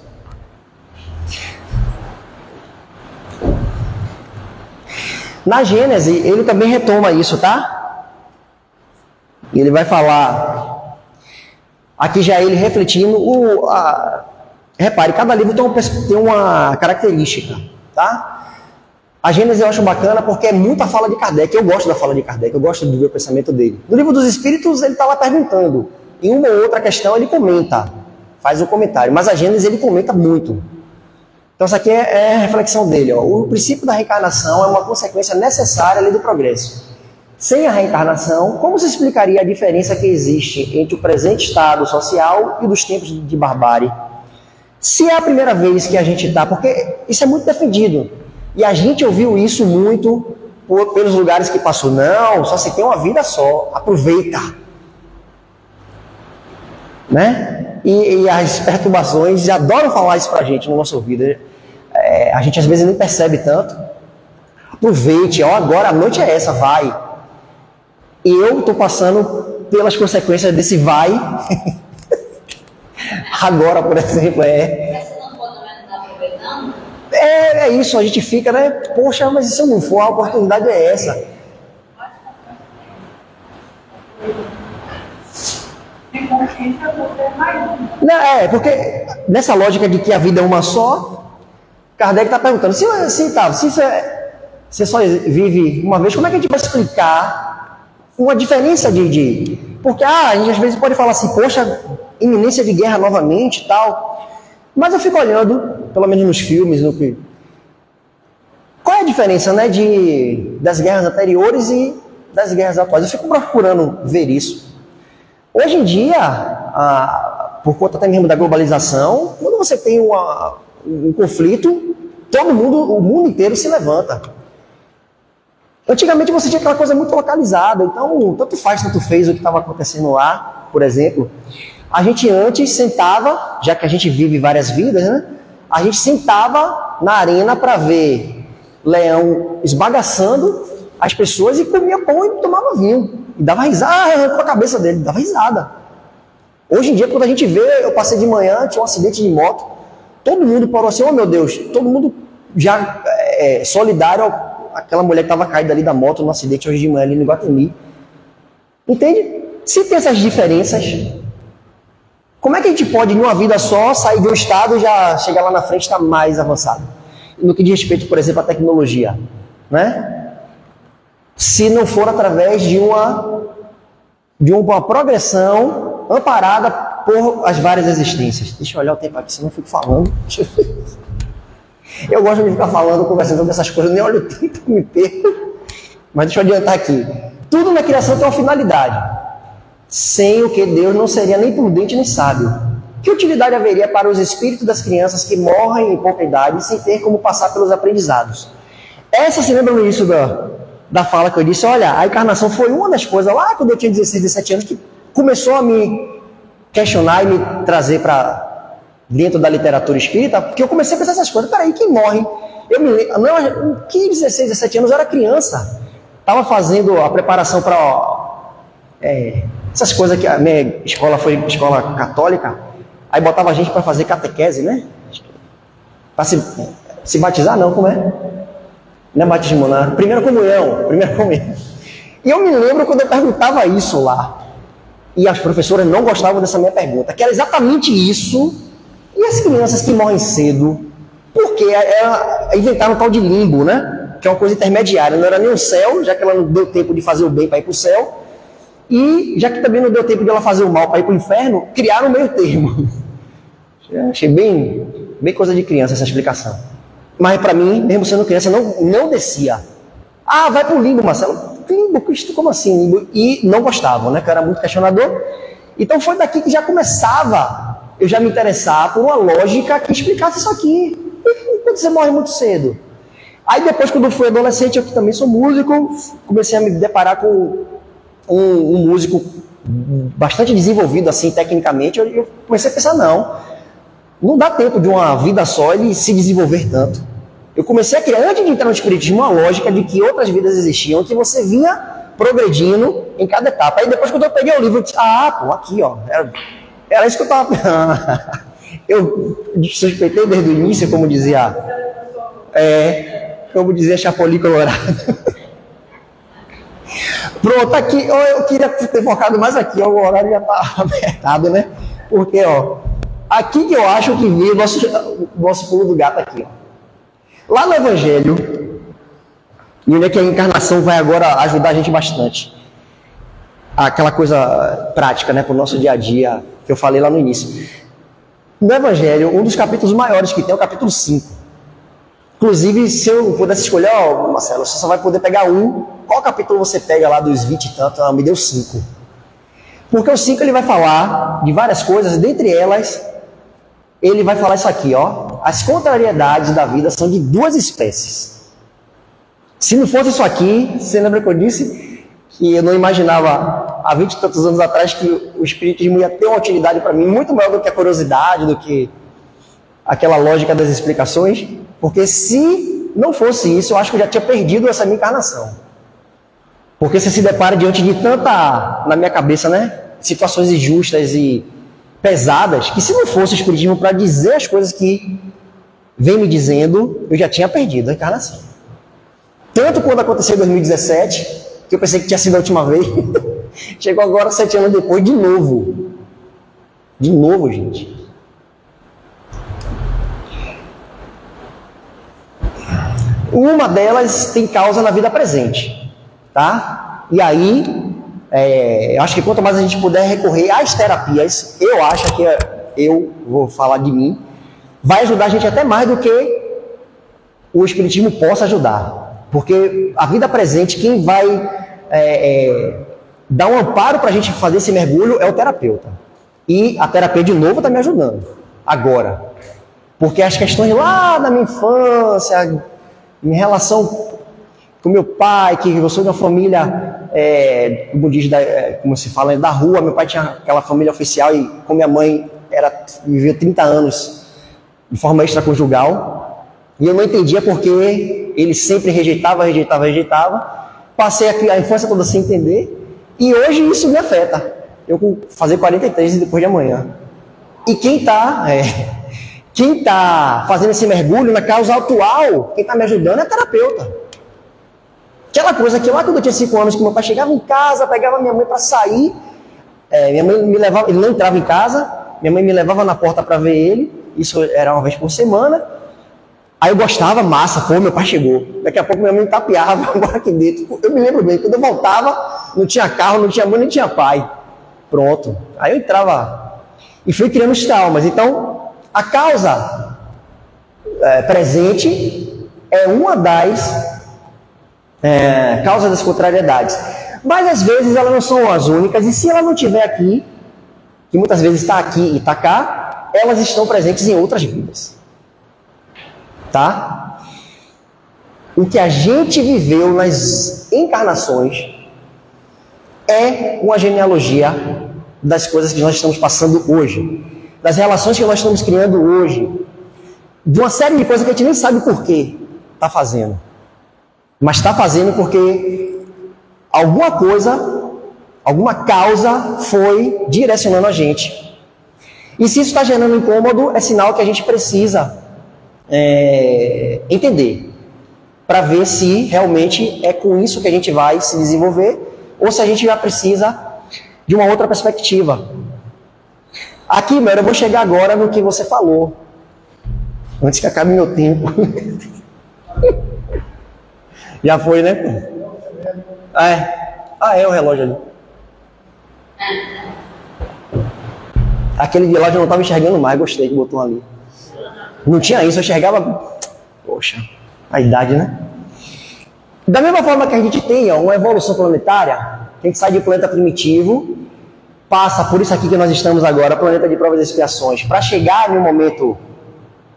Na Gênese, ele também retoma isso, tá? Ele vai falar, aqui já ele refletindo, repare, cada livro tem uma característica, tá? A Gênese eu acho bacana porque é muita fala de Kardec, eu gosto da fala de Kardec, eu gosto de ver o pensamento dele. No livro dos Espíritos ele está lá perguntando, em uma ou outra questão ele comenta, faz um comentário, mas a Gênese ele comenta muito. Então, isso aqui é a reflexão dele. O princípio da reencarnação é uma consequência necessária ali do progresso. Sem a reencarnação, como se explicaria a diferença que existe entre o presente estado social e dos tempos de barbárie? Se é a primeira vez que a gente está, porque isso é muito defendido, e a gente ouviu isso muito pelos lugares que passou. Não, só se tem uma vida só, aproveita. Né? E as perturbações adoram falar isso pra gente no nosso ouvido. A gente às vezes nem percebe tanto. Aproveite, agora a noite é essa, vai. E eu estou passando pelas consequências desse vai. Agora, por exemplo, é isso, a gente fica, né? Poxa, mas se eu não for, a oportunidade é essa. Não, porque nessa lógica de que a vida é uma só, Kardec está perguntando, se você só vive uma vez, como é que a gente vai explicar uma diferença porque a gente às vezes pode falar assim, poxa, iminência de guerra novamente e tal, mas eu fico olhando, pelo menos nos filmes, qual é a diferença, né, das guerras anteriores e das guerras atuais? Eu fico procurando ver isso. Hoje em dia, por conta até mesmo da globalização, quando você tem um conflito, o mundo inteiro se levanta. Antigamente você tinha aquela coisa muito localizada, então tanto fez o que estava acontecendo lá, por exemplo. A gente antes sentava, já que a gente vive várias vidas, né? A gente sentava na arena para ver leão esbagaçando as pessoas e comia pão e tomava vinho. E dava risada com a cabeça dele, dava risada. Hoje em dia, quando a gente vê, eu passei de manhã, tinha um acidente de moto, todo mundo parou assim, oh meu Deus, todo mundo já solidário àquela mulher que estava caída ali da moto no acidente hoje de manhã ali no Iguatemi. Entende? Se tem essas diferenças, como é que a gente pode, numa vida só, sair de um estado e já chegar lá na frente e estar mais avançado? No que diz respeito, por exemplo, à tecnologia, né? Se não for através de uma progressão amparada por as várias existências. Deixa eu olhar o tempo aqui, senão eu fico falando. Eu gosto de ficar falando, conversando sobre essas coisas, nem olho o tempo, me perco. Mas deixa eu adiantar aqui. Tudo na criação tem uma finalidade. Sem o que Deus não seria nem prudente nem sábio. Que utilidade haveria para os espíritos das crianças que morrem em pouca idade sem ter como passar pelos aprendizados? Essa se lembra no início da fala que eu disse, olha, a encarnação foi uma das coisas lá quando eu tinha 16, 17 anos que começou a me questionar e me trazer para dentro da literatura espírita, porque eu comecei a pensar essas coisas. Peraí, quem morre? Eu me lembro, que 16, 17 anos eu era criança. Estava fazendo a preparação para essas coisas que a minha escola foi escola católica, aí botava a gente para fazer catequese, né? Para se batizar, não, como é? Não é batismo, não. Primeira comunhão. E eu me lembro quando eu perguntava isso lá, e as professoras não gostavam dessa minha pergunta, que era exatamente isso. E as crianças que morrem cedo, porque inventaram um tal de limbo, né? Que é uma coisa intermediária, não era nem o céu, já que ela não deu tempo de fazer o bem para ir para o céu, e já que também não deu tempo de ela fazer o mal para ir para o inferno, criaram um meio termo. Achei bem coisa de criança essa explicação. Mas para mim, mesmo sendo criança, não descia. Ah, vai para o limbo, Marcelo. Limbo, Cristo, como assim limbo? E não gostavam, né? Que eu era muito questionador. Então foi daqui que já começava eu já me interessar por uma lógica que explicasse isso aqui. E quando você morre muito cedo? Aí depois, quando eu fui adolescente, eu que também sou músico, comecei a me deparar com um músico bastante desenvolvido assim tecnicamente. Eu comecei a pensar, não dá tempo de uma vida só ele se desenvolver tanto. Eu comecei a criar, antes de entrar no espiritismo, uma lógica de que outras vidas existiam, que você vinha progredindo em cada etapa. Aí depois, quando eu peguei o livro, eu disse, aqui, ó, era isso que eu estava... Eu suspeitei desde o início, como dizia Chapolin Colorado. Pronto, aqui, eu queria ter focado mais aqui, ó, o horário já está apertado, né? Porque, aqui que eu acho que veio o nosso pulo do gato aqui, ó. Lá no Evangelho, e onde é que a encarnação vai agora ajudar a gente bastante. Aquela coisa prática, né, para o nosso dia a dia, que eu falei lá no início. No Evangelho, um dos capítulos maiores que tem é o capítulo 5. Inclusive, se eu pudesse escolher, Marcelo, você só vai poder pegar um. Qual capítulo você pega lá dos 20 e tanto? Me deu 5. Porque o 5 ele vai falar de várias coisas, dentre elas, ele vai falar isso aqui, ó. As contrariedades da vida são de duas espécies. Se não fosse isso aqui, você lembra que eu disse que eu não imaginava há 20 e tantos anos atrás que o espiritismo ia ter uma utilidade para mim muito maior do que a curiosidade, do que aquela lógica das explicações? Porque se não fosse isso, eu acho que eu já tinha perdido essa minha encarnação. Porque você se depara diante de tanta, na minha cabeça, né, situações injustas e pesadas, que se não fosse o espiritismo para dizer as coisas que vem me dizendo, eu já tinha perdido a encarnação. Tanto quando aconteceu em 2017, que eu pensei que tinha sido a última vez, chegou agora 7 anos depois de novo. De novo, gente. Uma delas tem causa na vida presente, tá? E aí, eu acho que quanto mais a gente puder recorrer às terapias, eu acho que eu vou falar de mim, vai ajudar a gente até mais do que o espiritismo possa ajudar. Porque a vida presente, quem vai dar um amparo para a gente fazer esse mergulho é o terapeuta. E a terapia, de novo, está me ajudando. Agora. Porque as questões lá da minha infância, em relação com meu pai, que eu sou de uma família, como se fala, da rua. Meu pai tinha aquela família oficial e com minha mãe viveu 30 anos de forma extraconjugal. E eu não entendia porque ele sempre rejeitava. Passei a infância toda sem entender. E hoje isso me afeta. Eu vou fazer 43 depois de amanhã. E quem está fazendo esse mergulho na causa atual, quem está me ajudando é terapeuta. Aquela coisa que lá quando eu tinha 5 anos, que meu pai chegava em casa, pegava minha mãe para sair, minha mãe me levava, ele não entrava em casa, minha mãe me levava na porta para ver ele, isso era uma vez por semana. Aí eu gostava, massa, pô, meu pai chegou. Daqui a pouco minha mãe me tapeava agora aqui dentro. Eu me lembro bem, quando eu voltava, não tinha carro, não tinha mãe, não tinha pai. Pronto. Aí eu entrava e fui criando os traumas. Então, a causa presente é uma das causas das contrariedades. Mas às vezes elas não são as únicas, e se ela não estiver aqui, que muitas vezes está aqui e está cá, elas estão presentes em outras vidas. Tá? O que a gente viveu nas encarnações é uma genealogia das coisas que nós estamos passando hoje, das relações que nós estamos criando hoje, de uma série de coisas que a gente nem sabe por que está fazendo, mas está fazendo porque alguma coisa, alguma causa foi direcionando a gente. E se isso está gerando incômodo, é sinal que a gente precisa entender, para ver se realmente é com isso que a gente vai se desenvolver, ou se a gente já precisa de uma outra perspectiva. Aqui, Mero, eu vou chegar agora no que você falou, antes que acabe meu tempo. Já foi, né? É o relógio ali. Aquele de lá eu não estava enxergando mais, gostei que botou ali. Não tinha isso, eu enxergava... Poxa, a idade, né? Da mesma forma que a gente tem uma evolução planetária, a gente sai de planeta primitivo, passa por isso aqui que nós estamos agora, planeta de provas e expiações, para chegar em um momento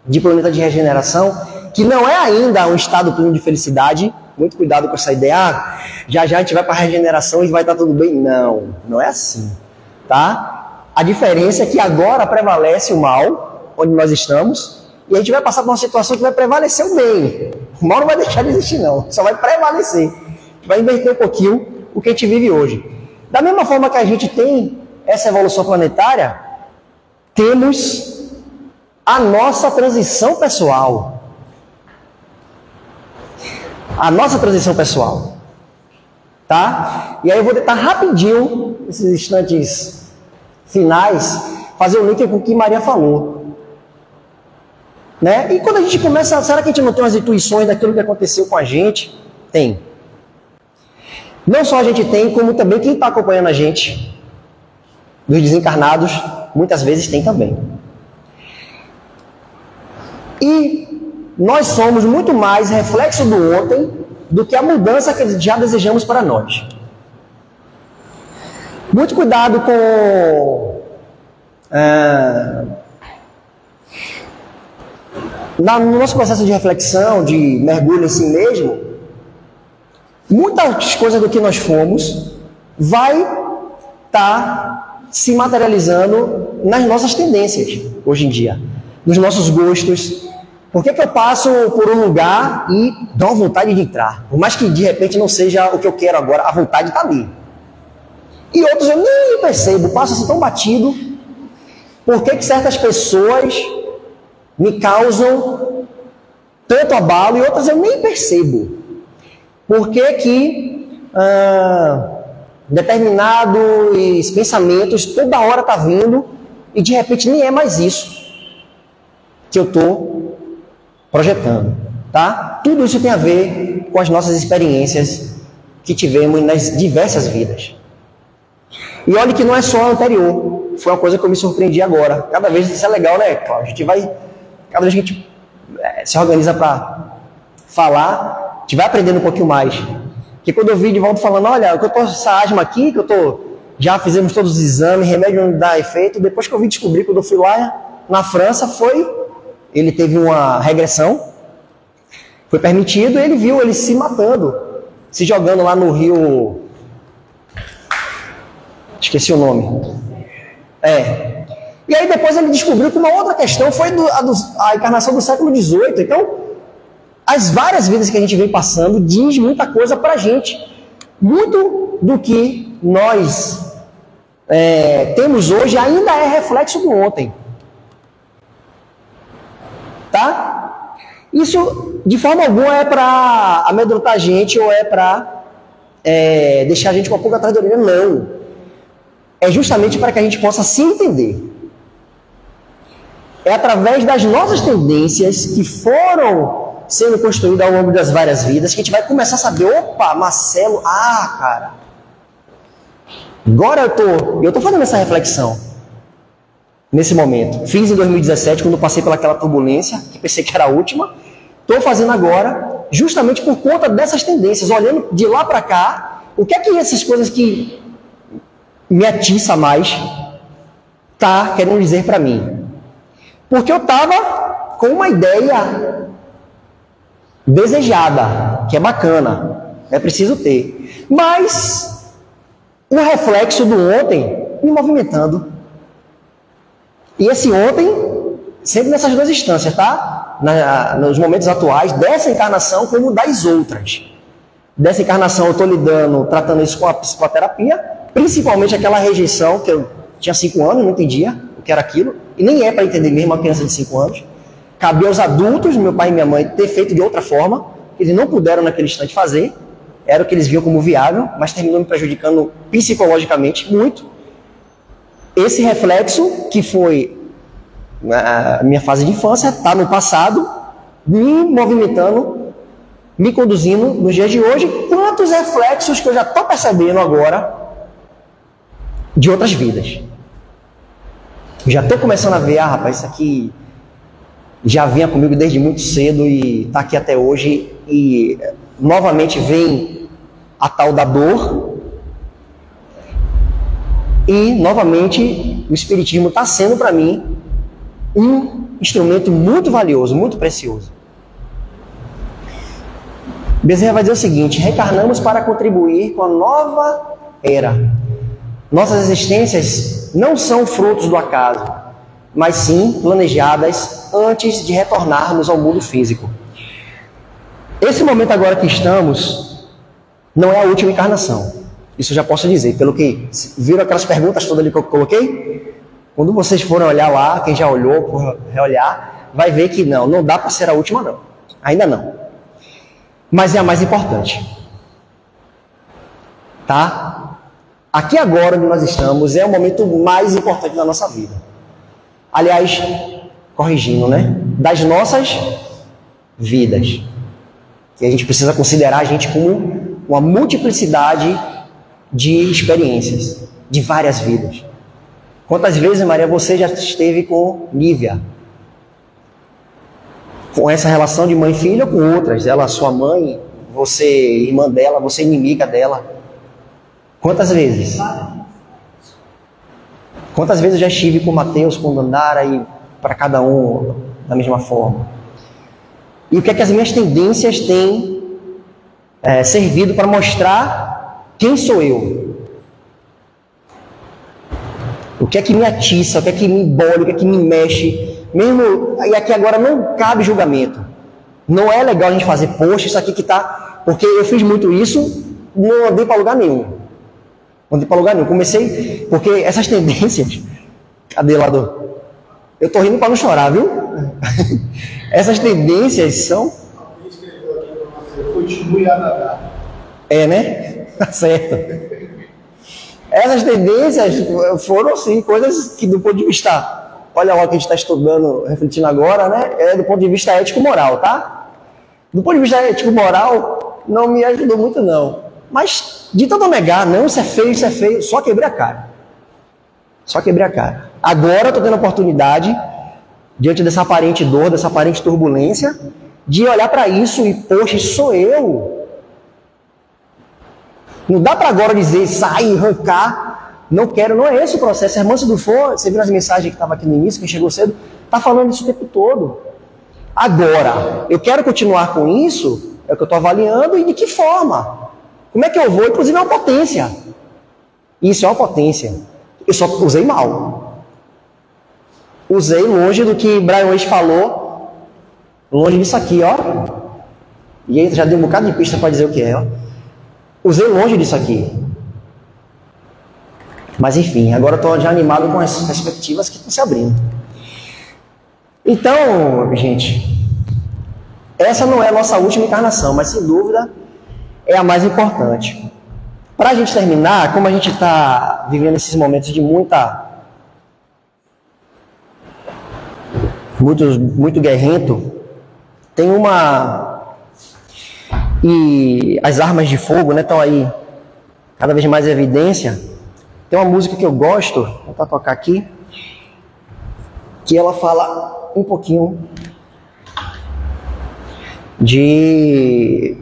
de planeta de regeneração, que não é ainda um estado pleno de felicidade. Muito cuidado com essa ideia. Já a gente vai para a regeneração e vai estar tudo bem. Não é assim, tá? A diferença é que agora prevalece o mal, onde nós estamos, e a gente vai passar por uma situação que vai prevalecer o bem. O mal não vai deixar de existir, não. Só vai prevalecer. Vai inverter um pouquinho o que a gente vive hoje. Da mesma forma que a gente tem essa evolução planetária, temos a nossa transição pessoal. A nossa transição pessoal. Tá? E aí eu vou tentar rapidinho, nesses instantes finais, fazer o link com o que Maria falou. Né? E quando a gente começa, será que a gente não tem umas intuições daquilo que aconteceu com a gente? Tem. Não só a gente tem, como também quem está acompanhando a gente, dos desencarnados, muitas vezes tem também. E nós somos muito mais reflexo do ontem do que a mudança que já desejamos para nós. Muito cuidado com... no nosso processo de reflexão, de mergulho em si mesmo, muitas coisas do que nós fomos vai estar se materializando nas nossas tendências, hoje em dia, nos nossos gostos. Por que eu passo por um lugar e dou uma vontade de entrar? Por mais que de repente não seja o que eu quero agora, a vontade está ali. E outros eu nem percebo, passo assim tão batido. Por que certas pessoas me causam tanto abalo e outras eu nem percebo? Por que determinados pensamentos toda hora tá vindo e de repente nem é mais isso que eu estou projetando, tá? Tudo isso tem a ver com as nossas experiências que tivemos nas diversas vidas. E olha que não é só a anterior, foi uma coisa que eu me surpreendi agora. Cada vez isso é legal, né, Cláudio? A gente vai, cada vez que a gente se organiza para falar, a gente vai aprendendo um pouquinho mais. Porque quando eu vi de volta falando, olha, eu tô com essa asma aqui, que eu tô, já fizemos todos os exames, remédio não dá efeito, depois que eu vim descobrir, quando eu fui lá na França, ele teve uma regressão, foi permitido, e ele viu ele se matando, se jogando lá no rio, esqueci o nome. E aí depois ele descobriu que uma outra questão foi a encarnação do século XVIII. Então, as várias vidas que a gente vem passando diz muita coisa pra gente. Muito do que nós temos hoje ainda é reflexo do ontem. Tá? Isso, de forma alguma, é para amedrontar a gente ou é para deixar a gente com a pulga atrás da orelha. Não. É justamente para que a gente possa se entender. É através das nossas tendências que foram sendo construídas ao longo das várias vidas que a gente vai começar a saber, opa, Marcelo, cara, agora eu tô fazendo essa reflexão nesse momento. Fiz em 2017, quando passei pelaquela turbulência, que pensei que era a última. Estou fazendo agora, justamente por conta dessas tendências, olhando de lá para cá, o que é que essas coisas que me atiça mais tá querendo dizer para mim. Porque eu estava com uma ideia desejada, que é bacana, é preciso ter. Mas o reflexo do ontem me movimentando. E esse ontem, sempre nessas duas instâncias, tá? Nos momentos atuais, dessa encarnação como das outras. Dessa encarnação eu estou lidando, tratando isso com a psicoterapia, principalmente aquela rejeição que eu tinha 5 anos, não entendia o que era aquilo, e nem é para entender mesmo uma criança de 5 anos. Cabia aos adultos, meu pai e minha mãe, ter feito de outra forma, que eles não puderam naquele instante fazer, era o que eles viam como viável, mas terminou me prejudicando psicologicamente muito. Esse reflexo, que foi a minha fase de infância, está no passado, me movimentando, me conduzindo nos dias de hoje. Quantos reflexos que eu já estou percebendo agora de outras vidas. Eu já estou começando a ver, rapaz, isso aqui já vinha comigo desde muito cedo e está aqui até hoje, e novamente vem a tal da dor, e novamente o Espiritismo está sendo para mim um instrumento muito valioso, muito precioso. Bezerra vai dizer o seguinte: reencarnamos para contribuir com a nova era. Nossas existências não são frutos do acaso, mas sim planejadas antes de retornarmos ao mundo físico. Esse momento agora que estamos não é a última encarnação. Isso eu já posso dizer, pelo que viram aquelas perguntas todas ali que eu coloquei? Quando vocês forem olhar lá, quem já olhou, por reolhar, vai ver que não dá para ser a última não. Ainda não. Mas é a mais importante. Tá? Aqui agora onde nós estamos é o momento mais importante da nossa vida. Aliás, corrigindo, né? Das nossas vidas. E a gente precisa considerar a gente como uma multiplicidade de experiências, de várias vidas. Quantas vezes, Maria, você já esteve com Lívia? Com essa relação de mãe e filha ou com outras? Ela, sua mãe, você, irmã dela, você, inimiga dela. Quantas vezes? Quantas vezes eu já estive com Mateus, com Dandara, e para cada um da mesma forma? E o que é que as minhas tendências têm servido para mostrar quem sou eu? O que é que me atiça, o que é que me embole, o que é que me mexe? Mesmo, e aqui agora não cabe julgamento. Não é legal a gente fazer, poxa, isso aqui que tá... Porque eu fiz muito isso, não andei para lugar nenhum. Não andei para lugar nenhum. Comecei, porque essas tendências... Cadê lá do... Eu tô rindo para não chorar, viu? Essas tendências são... Alguém escreveu aqui para você, continue a nadar. É, né? Tá certo. Essas tendências foram, sim, coisas que do ponto de vista, olha lá o que a gente está estudando, refletindo agora, né? Do ponto de vista ético-moral, tá? Do ponto de vista ético-moral, não me ajudou muito, não. Mas, de todo negar, não, isso é feio, só quebrei a cara. Só quebrei a cara. Agora eu estou tendo a oportunidade, diante dessa aparente dor, dessa aparente turbulência, de olhar para isso e, poxa, isso sou eu. Não dá para agora dizer, sai, arrancar, não quero, não é esse o processo. A irmã Sidufo, você viu as mensagens que estava aqui no início, que chegou cedo, está falando isso o tempo todo. Agora, eu quero continuar com isso, é o que eu estou avaliando, e de que forma? Como é que eu vou? Inclusive é uma potência. Isso é uma potência. Eu só usei mal. Usei longe do que Brian Weiss falou, longe disso aqui, ó. E aí já deu um bocado de pista para dizer o que é, ó. Usei longe disso aqui. Mas enfim, agora eu estou já animado com as perspectivas que estão se abrindo. Então, gente, essa não é a nossa última encarnação, mas sem dúvida é a mais importante. Para a gente terminar, como a gente está vivendo esses momentos de muito guerrento, tem e as armas de fogo, né, estão aí cada vez mais em evidência. Tem uma música que eu gosto, vou tentar tocar aqui, que ela fala um pouquinho de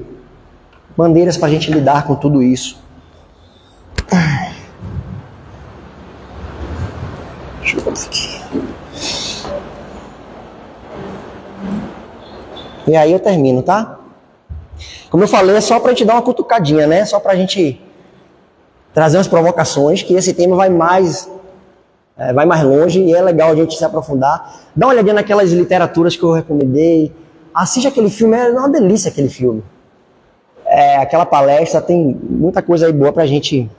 maneiras para a gente lidar com tudo isso. Deixa eu ver aqui. E aí eu termino, tá? Como eu falei, é só para a gente dar uma cutucadinha, né? Só para a gente trazer umas provocações, que esse tema vai mais longe e é legal a gente se aprofundar. Dá uma olhadinha naquelas literaturas que eu recomendei. Assiste aquele filme, é uma delícia aquele filme. Aquela palestra tem muita coisa aí boa pra gente.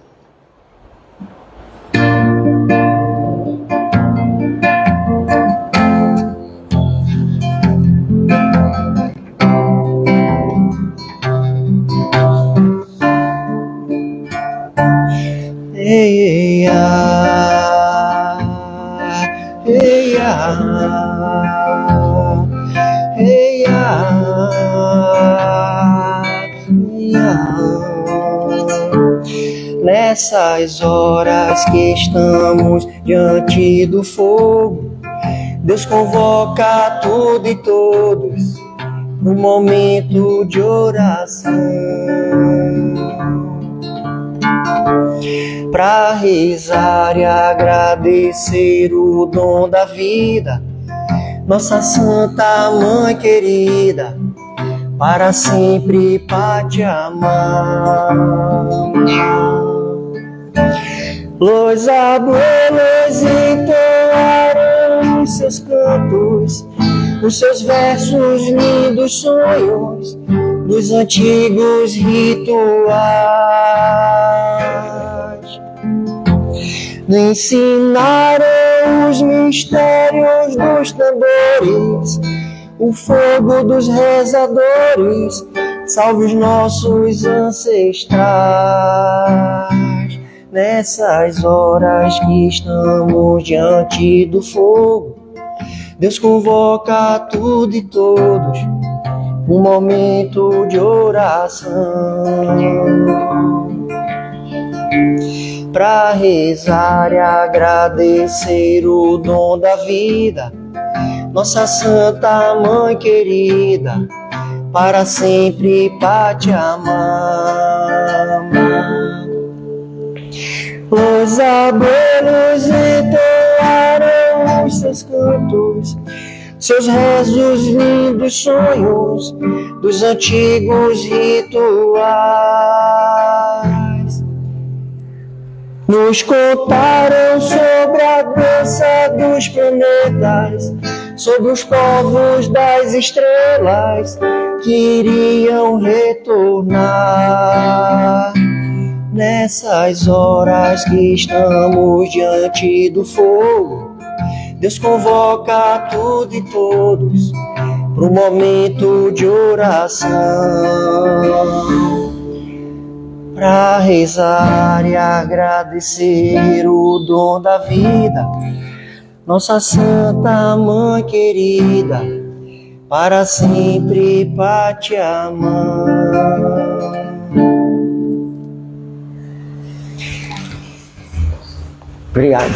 Ei, ah, ei, ah, ei, ah, ei, ah. Nessas horas que estamos diante do fogo, Deus convoca tudo e todos no momento de oração, para rezar e agradecer o dom da vida, nossa Santa Mãe querida, para sempre pra te amar. Los abuelos entoaram os seus cantos, os seus versos, lindos sonhos dos antigos rituais. Ensinaram os mistérios dos tambores, o fogo dos rezadores, salve os nossos ancestrais. Nessas horas que estamos diante do fogo, Deus convoca tudo e todos um momento de oração, para rezar e agradecer o dom da vida, nossa Santa Mãe querida, para sempre pra te amar. Os abuelos entoaram os seus cantos, seus rezos, lindos sonhos dos antigos rituais. Nos contaram sobre a dança dos planetas, sobre os povos das estrelas que iriam retornar. Nessas horas que estamos diante do fogo, Deus convoca tudo e todos para um momento de oração, para rezar e agradecer o dom da vida, nossa Santa Mãe querida, para sempre pra te amar. Obrigado.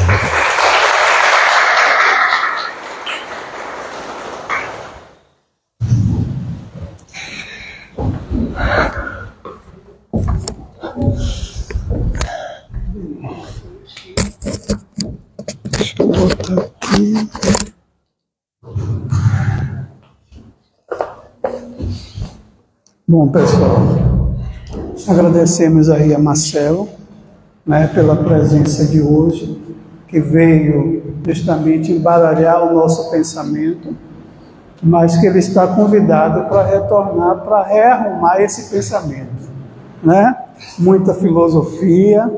Deixa eu botar aqui. Bom, pessoal, agradecemos aí a Marcelo, né, pela presença de hoje, que veio justamente embaralhar o nosso pensamento, mas que ele está convidado para retornar, para rearrumar esse pensamento, né? Muita filosofia,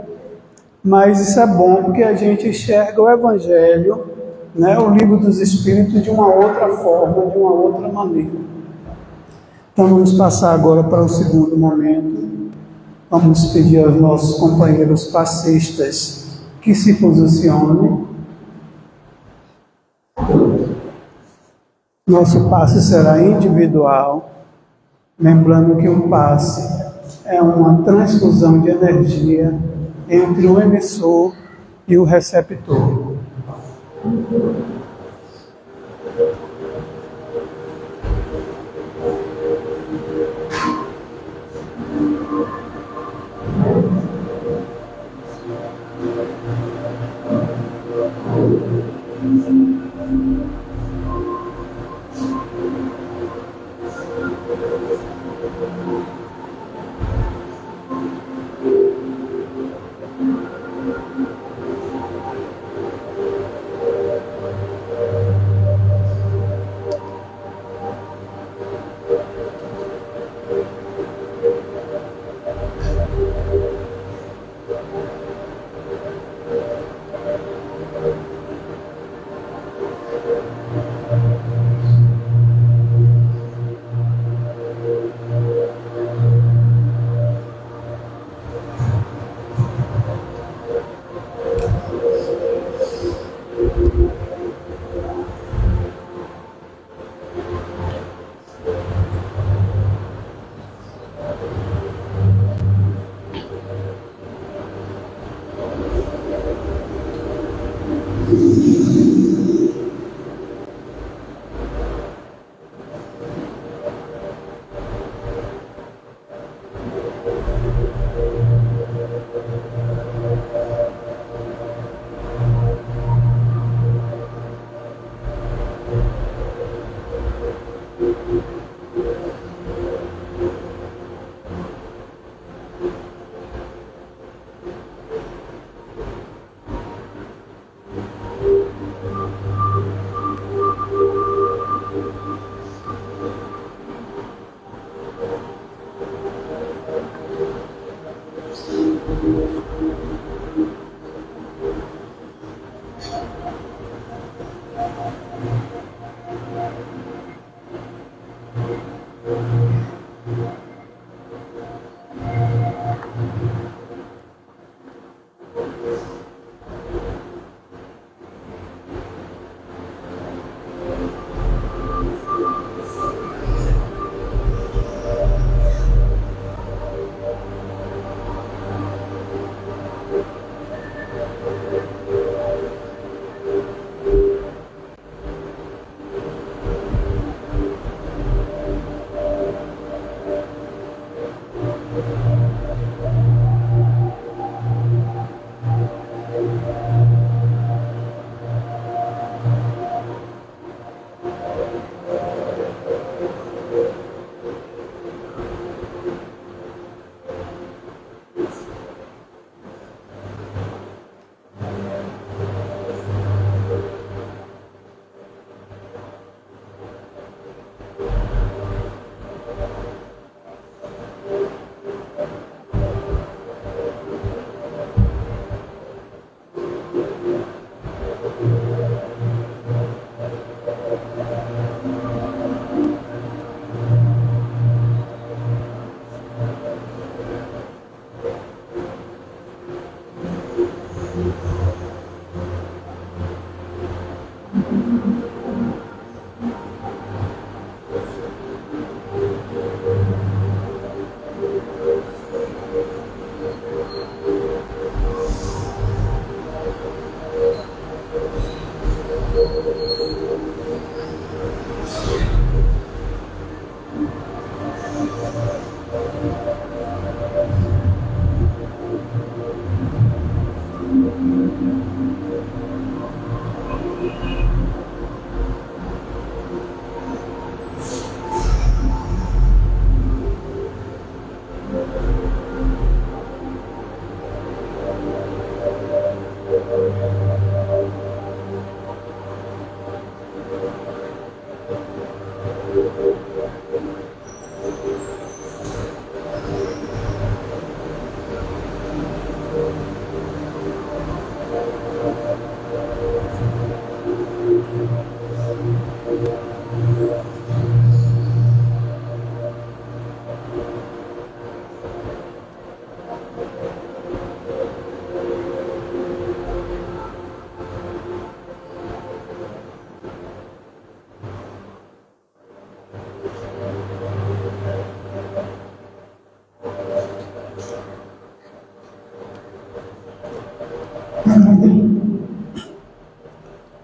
mas isso é bom porque a gente enxerga o Evangelho, né, o livro dos Espíritos, de uma outra forma, de uma outra maneira. Então vamos passar agora para o segundo momento. Vamos pedir aos nossos companheiros passistas que se posicionem. Nosso passe será individual, lembrando que o passe é uma transfusão de energia entre o emissor e o receptor.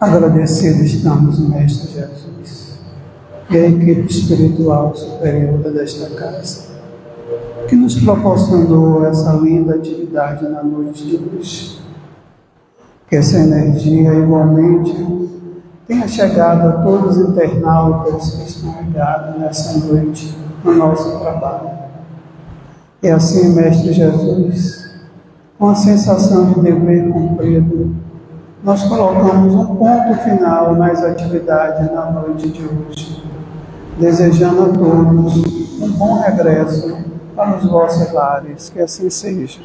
Agradecidos estamos, Mestre Jesus, e a equipe espiritual superior desta casa, que nos proporcionou essa linda atividade na noite de hoje. Que essa energia igualmente tenha chegado a todos os internautas que estão ligados nessa noite no nosso trabalho. E assim, Mestre Jesus, com a sensação de dever cumprido, nós colocamos um ponto final nas atividades na noite de hoje, desejando a todos um bom regresso para os vossos lares, que assim seja.